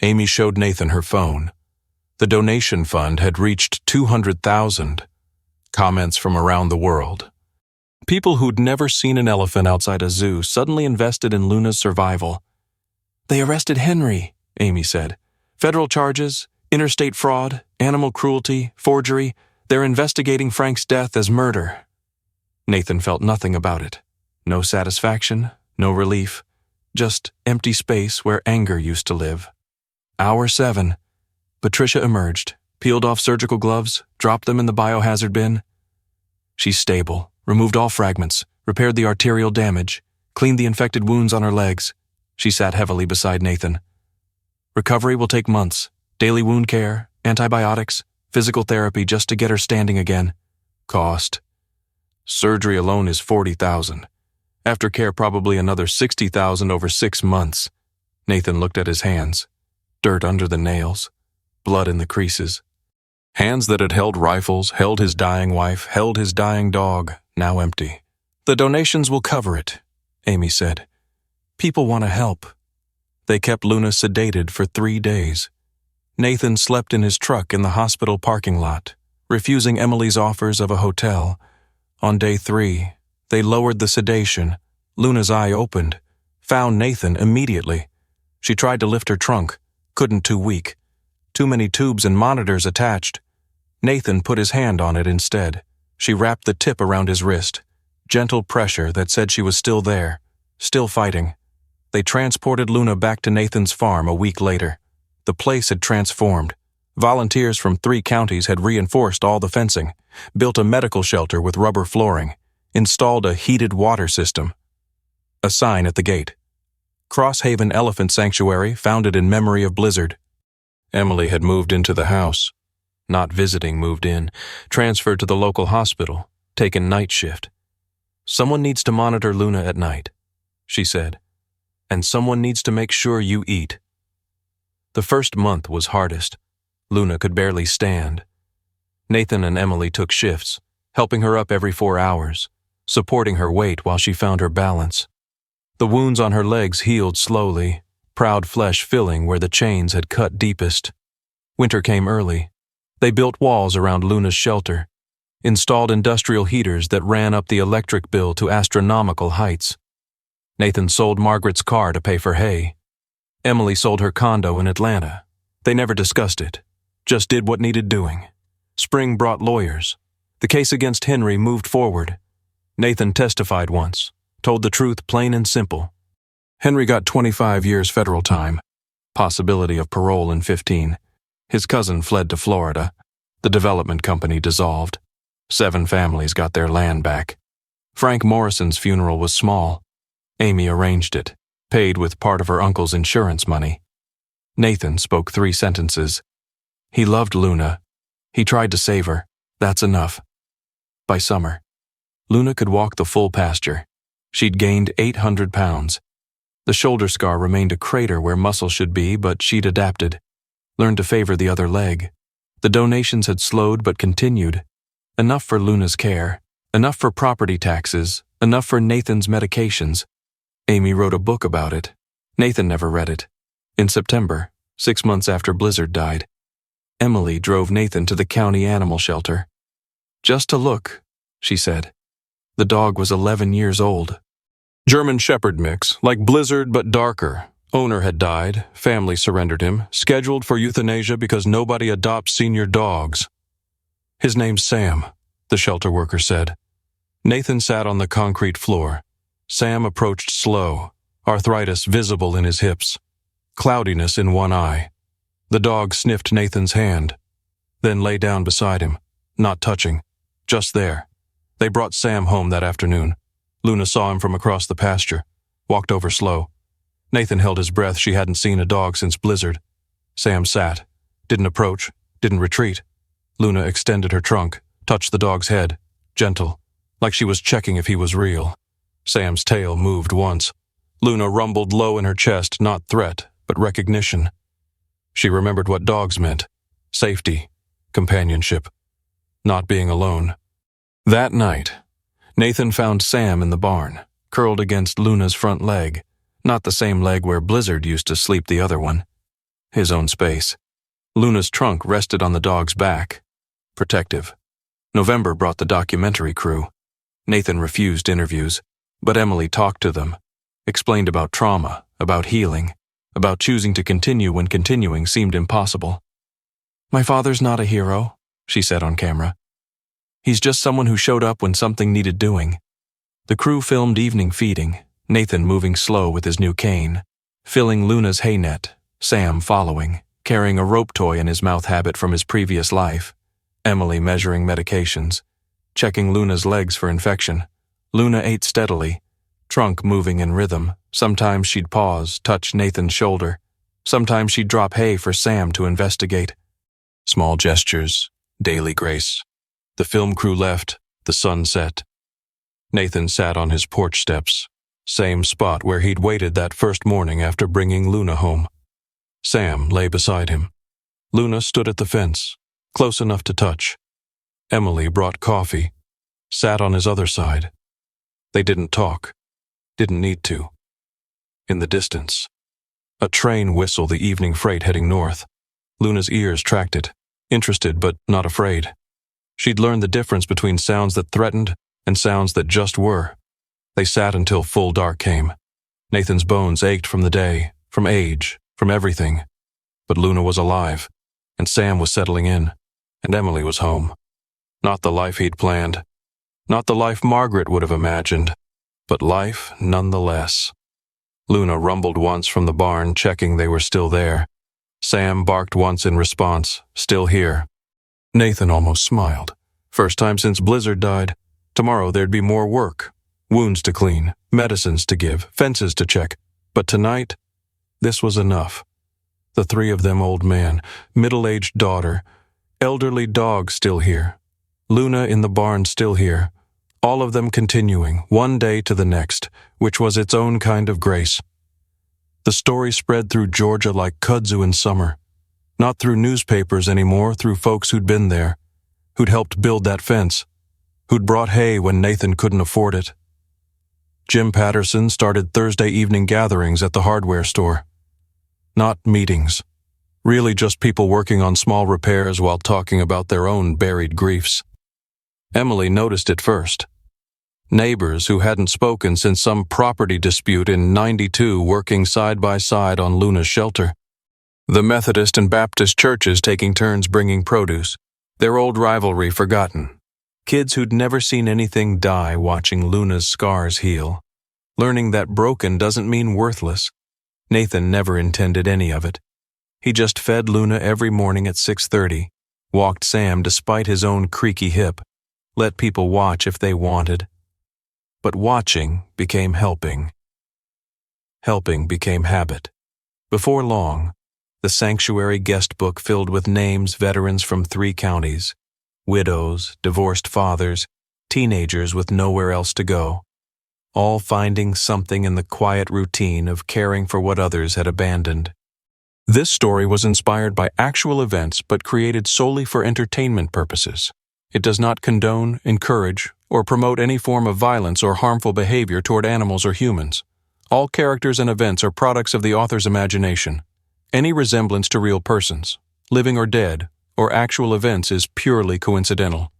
Amy showed Nathan her phone. The donation fund had reached 200,000. Comments from around the world. People who'd never seen an elephant outside a zoo suddenly invested in Luna's survival. "They arrested Henry," Amy said. "Federal charges, interstate fraud, animal cruelty, forgery. They're investigating Frank's death as murder." Nathan felt nothing about it. No satisfaction, no relief. Just empty space where anger used to live. Hour 7. Patricia emerged, peeled off surgical gloves, dropped them in the biohazard bin. She's stable, removed all fragments, repaired the arterial damage, cleaned the infected wounds on her legs. She sat heavily beside Nathan. "Recovery will take months. Daily wound care, antibiotics, physical therapy just to get her standing again. Cost. Surgery alone is 40,000. Aftercare probably another 60,000 over 6 months. Nathan looked at his hands. Dirt under the nails. Blood in the creases. Hands that had held rifles, held his dying wife, held his dying dog, now empty. "The donations will cover it," Amy said. "People want to help." They kept Luna sedated for 3 days. Nathan slept in his truck in the hospital parking lot, refusing Emily's offers of a hotel. On day 3, they lowered the sedation. Luna's eye opened, found Nathan immediately. She tried to lift her trunk, couldn't, too weak. Too many tubes and monitors attached. Nathan put his hand on it instead. She wrapped the tip around his wrist. Gentle pressure that said she was still there, still fighting. They transported Luna back to Nathan's farm a week later. The place had transformed. Volunteers from 3 counties had reinforced all the fencing, built a medical shelter with rubber flooring, installed a heated water system. A sign at the gate. Crosshaven Elephant Sanctuary, founded in memory of Blizzard. Emily had moved into the house. Not visiting, moved in, transferred to the local hospital, taken night shift. "Someone needs to monitor Luna at night," she said. "And someone needs to make sure you eat." The first month was hardest. Luna could barely stand. Nathan and Emily took shifts, helping her up every 4 hours, supporting her weight while she found her balance. The wounds on her legs healed slowly, proud flesh filling where the chains had cut deepest. Winter came early. They built walls around Luna's shelter, installed industrial heaters that ran up the electric bill to astronomical heights. Nathan sold Margaret's car to pay for hay. Emily sold her condo in Atlanta. They never discussed it, just did what needed doing. Spring brought lawyers. The case against Henry moved forward. Nathan testified once, told the truth plain and simple. Henry got 25 years federal time, possibility of parole in 15. His cousin fled to Florida. The development company dissolved. 7 families got their land back. Frank Morrison's funeral was small. Amy arranged it, paid with part of her uncle's insurance money. Nathan spoke 3 sentences. He loved Luna. He tried to save her. That's enough. By summer, Luna could walk the full pasture. She'd gained 800 pounds. The shoulder scar remained a crater where muscle should be, but she'd adapted, learned to favor the other leg. The donations had slowed but continued. Enough for Luna's care, enough for property taxes, enough for Nathan's medications. Amy wrote a book about it. Nathan never read it. In September, 6 months after Blizzard died, Emily drove Nathan to the county animal shelter. "Just to look," she said. The dog was 11 years old. German Shepherd mix, like Blizzard but darker. Owner had died, family surrendered him, scheduled for euthanasia because nobody adopts senior dogs. "His name's Sam," the shelter worker said. Nathan sat on the concrete floor. Sam approached slow, arthritis visible in his hips, cloudiness in one eye. The dog sniffed Nathan's hand, then lay down beside him, not touching, just there. They brought Sam home that afternoon. Luna saw him from across the pasture, walked over slow. Nathan held his breath. She hadn't seen a dog since Blizzard. Sam sat, didn't approach, didn't retreat. Luna extended her trunk, touched the dog's head, gentle, like she was checking if he was real. Sam's tail moved once. Luna rumbled low in her chest, not threat, but recognition. She remembered what dogs meant: safety, companionship, not being alone. That night, Nathan found Sam in the barn, curled against Luna's front leg, not the same leg where Blizzard used to sleep the other one. His own space. Luna's trunk rested on the dog's back. Protective. November brought the documentary crew. Nathan refused interviews, but Emily talked to them, explained about trauma, about healing, about choosing to continue when continuing seemed impossible. "My father's not a hero," she said on camera. "He's just someone who showed up when something needed doing." The crew filmed evening feeding, Nathan moving slow with his new cane, filling Luna's hay net, Sam following, carrying a rope toy in his mouth habit from his previous life, Emily measuring medications, checking Luna's legs for infection. Luna ate steadily, trunk moving in rhythm. Sometimes she'd pause, touch Nathan's shoulder. Sometimes she'd drop hay for Sam to investigate. Small gestures, daily grace. The film crew left, the sun set. Nathan sat on his porch steps, same spot where he'd waited that first morning after bringing Luna home. Sam lay beside him. Luna stood at the fence, close enough to touch. Emily brought coffee, sat on his other side. They didn't talk, didn't need to. In the distance, a train whistled the evening freight heading north. Luna's ears tracked it, interested but not afraid. She'd learned the difference between sounds that threatened and sounds that just were. They sat until full dark came. Nathan's bones ached from the day, from age, from everything. But Luna was alive, and Sam was settling in, and Emily was home. Not the life he'd planned, not the life Margaret would have imagined, but life nonetheless. Luna rumbled once from the barn, checking they were still there. Sam barked once in response, still here. Nathan almost smiled. First time since Blizzard died. Tomorrow there'd be more work. Wounds to clean, medicines to give, fences to check. But tonight, this was enough. The three of them, old man, middle-aged daughter, elderly dog still here. Luna in the barn still here. All of them continuing, one day to the next, which was its own kind of grace. The story spread through Georgia like kudzu in summer. Not through newspapers anymore, through folks who'd been there, who'd helped build that fence, who'd brought hay when Nathan couldn't afford it. Jim Patterson started Thursday evening gatherings at the hardware store. Not meetings. Really just people working on small repairs while talking about their own buried griefs. Emily noticed it first. Neighbors who hadn't spoken since some property dispute in '92 working side by side on Luna's shelter. The Methodist and Baptist churches taking turns bringing produce, their old rivalry forgotten. Kids who'd never seen anything die watching Luna's scars heal. Learning that broken doesn't mean worthless. Nathan never intended any of it. He just fed Luna every morning at 6:30, walked Sam despite his own creaky hip, let people watch if they wanted. But watching became helping. Helping became habit. Before long, the sanctuary guest book filled with names veterans from 3 counties, widows, divorced fathers, teenagers with nowhere else to go, all finding something in the quiet routine of caring for what others had abandoned. This story was inspired by actual events but created solely for entertainment purposes. It does not condone, encourage, or promote any form of violence or harmful behavior toward animals or humans. All characters and events are products of the author's imagination. Any resemblance to real persons, living or dead, or actual events is purely coincidental.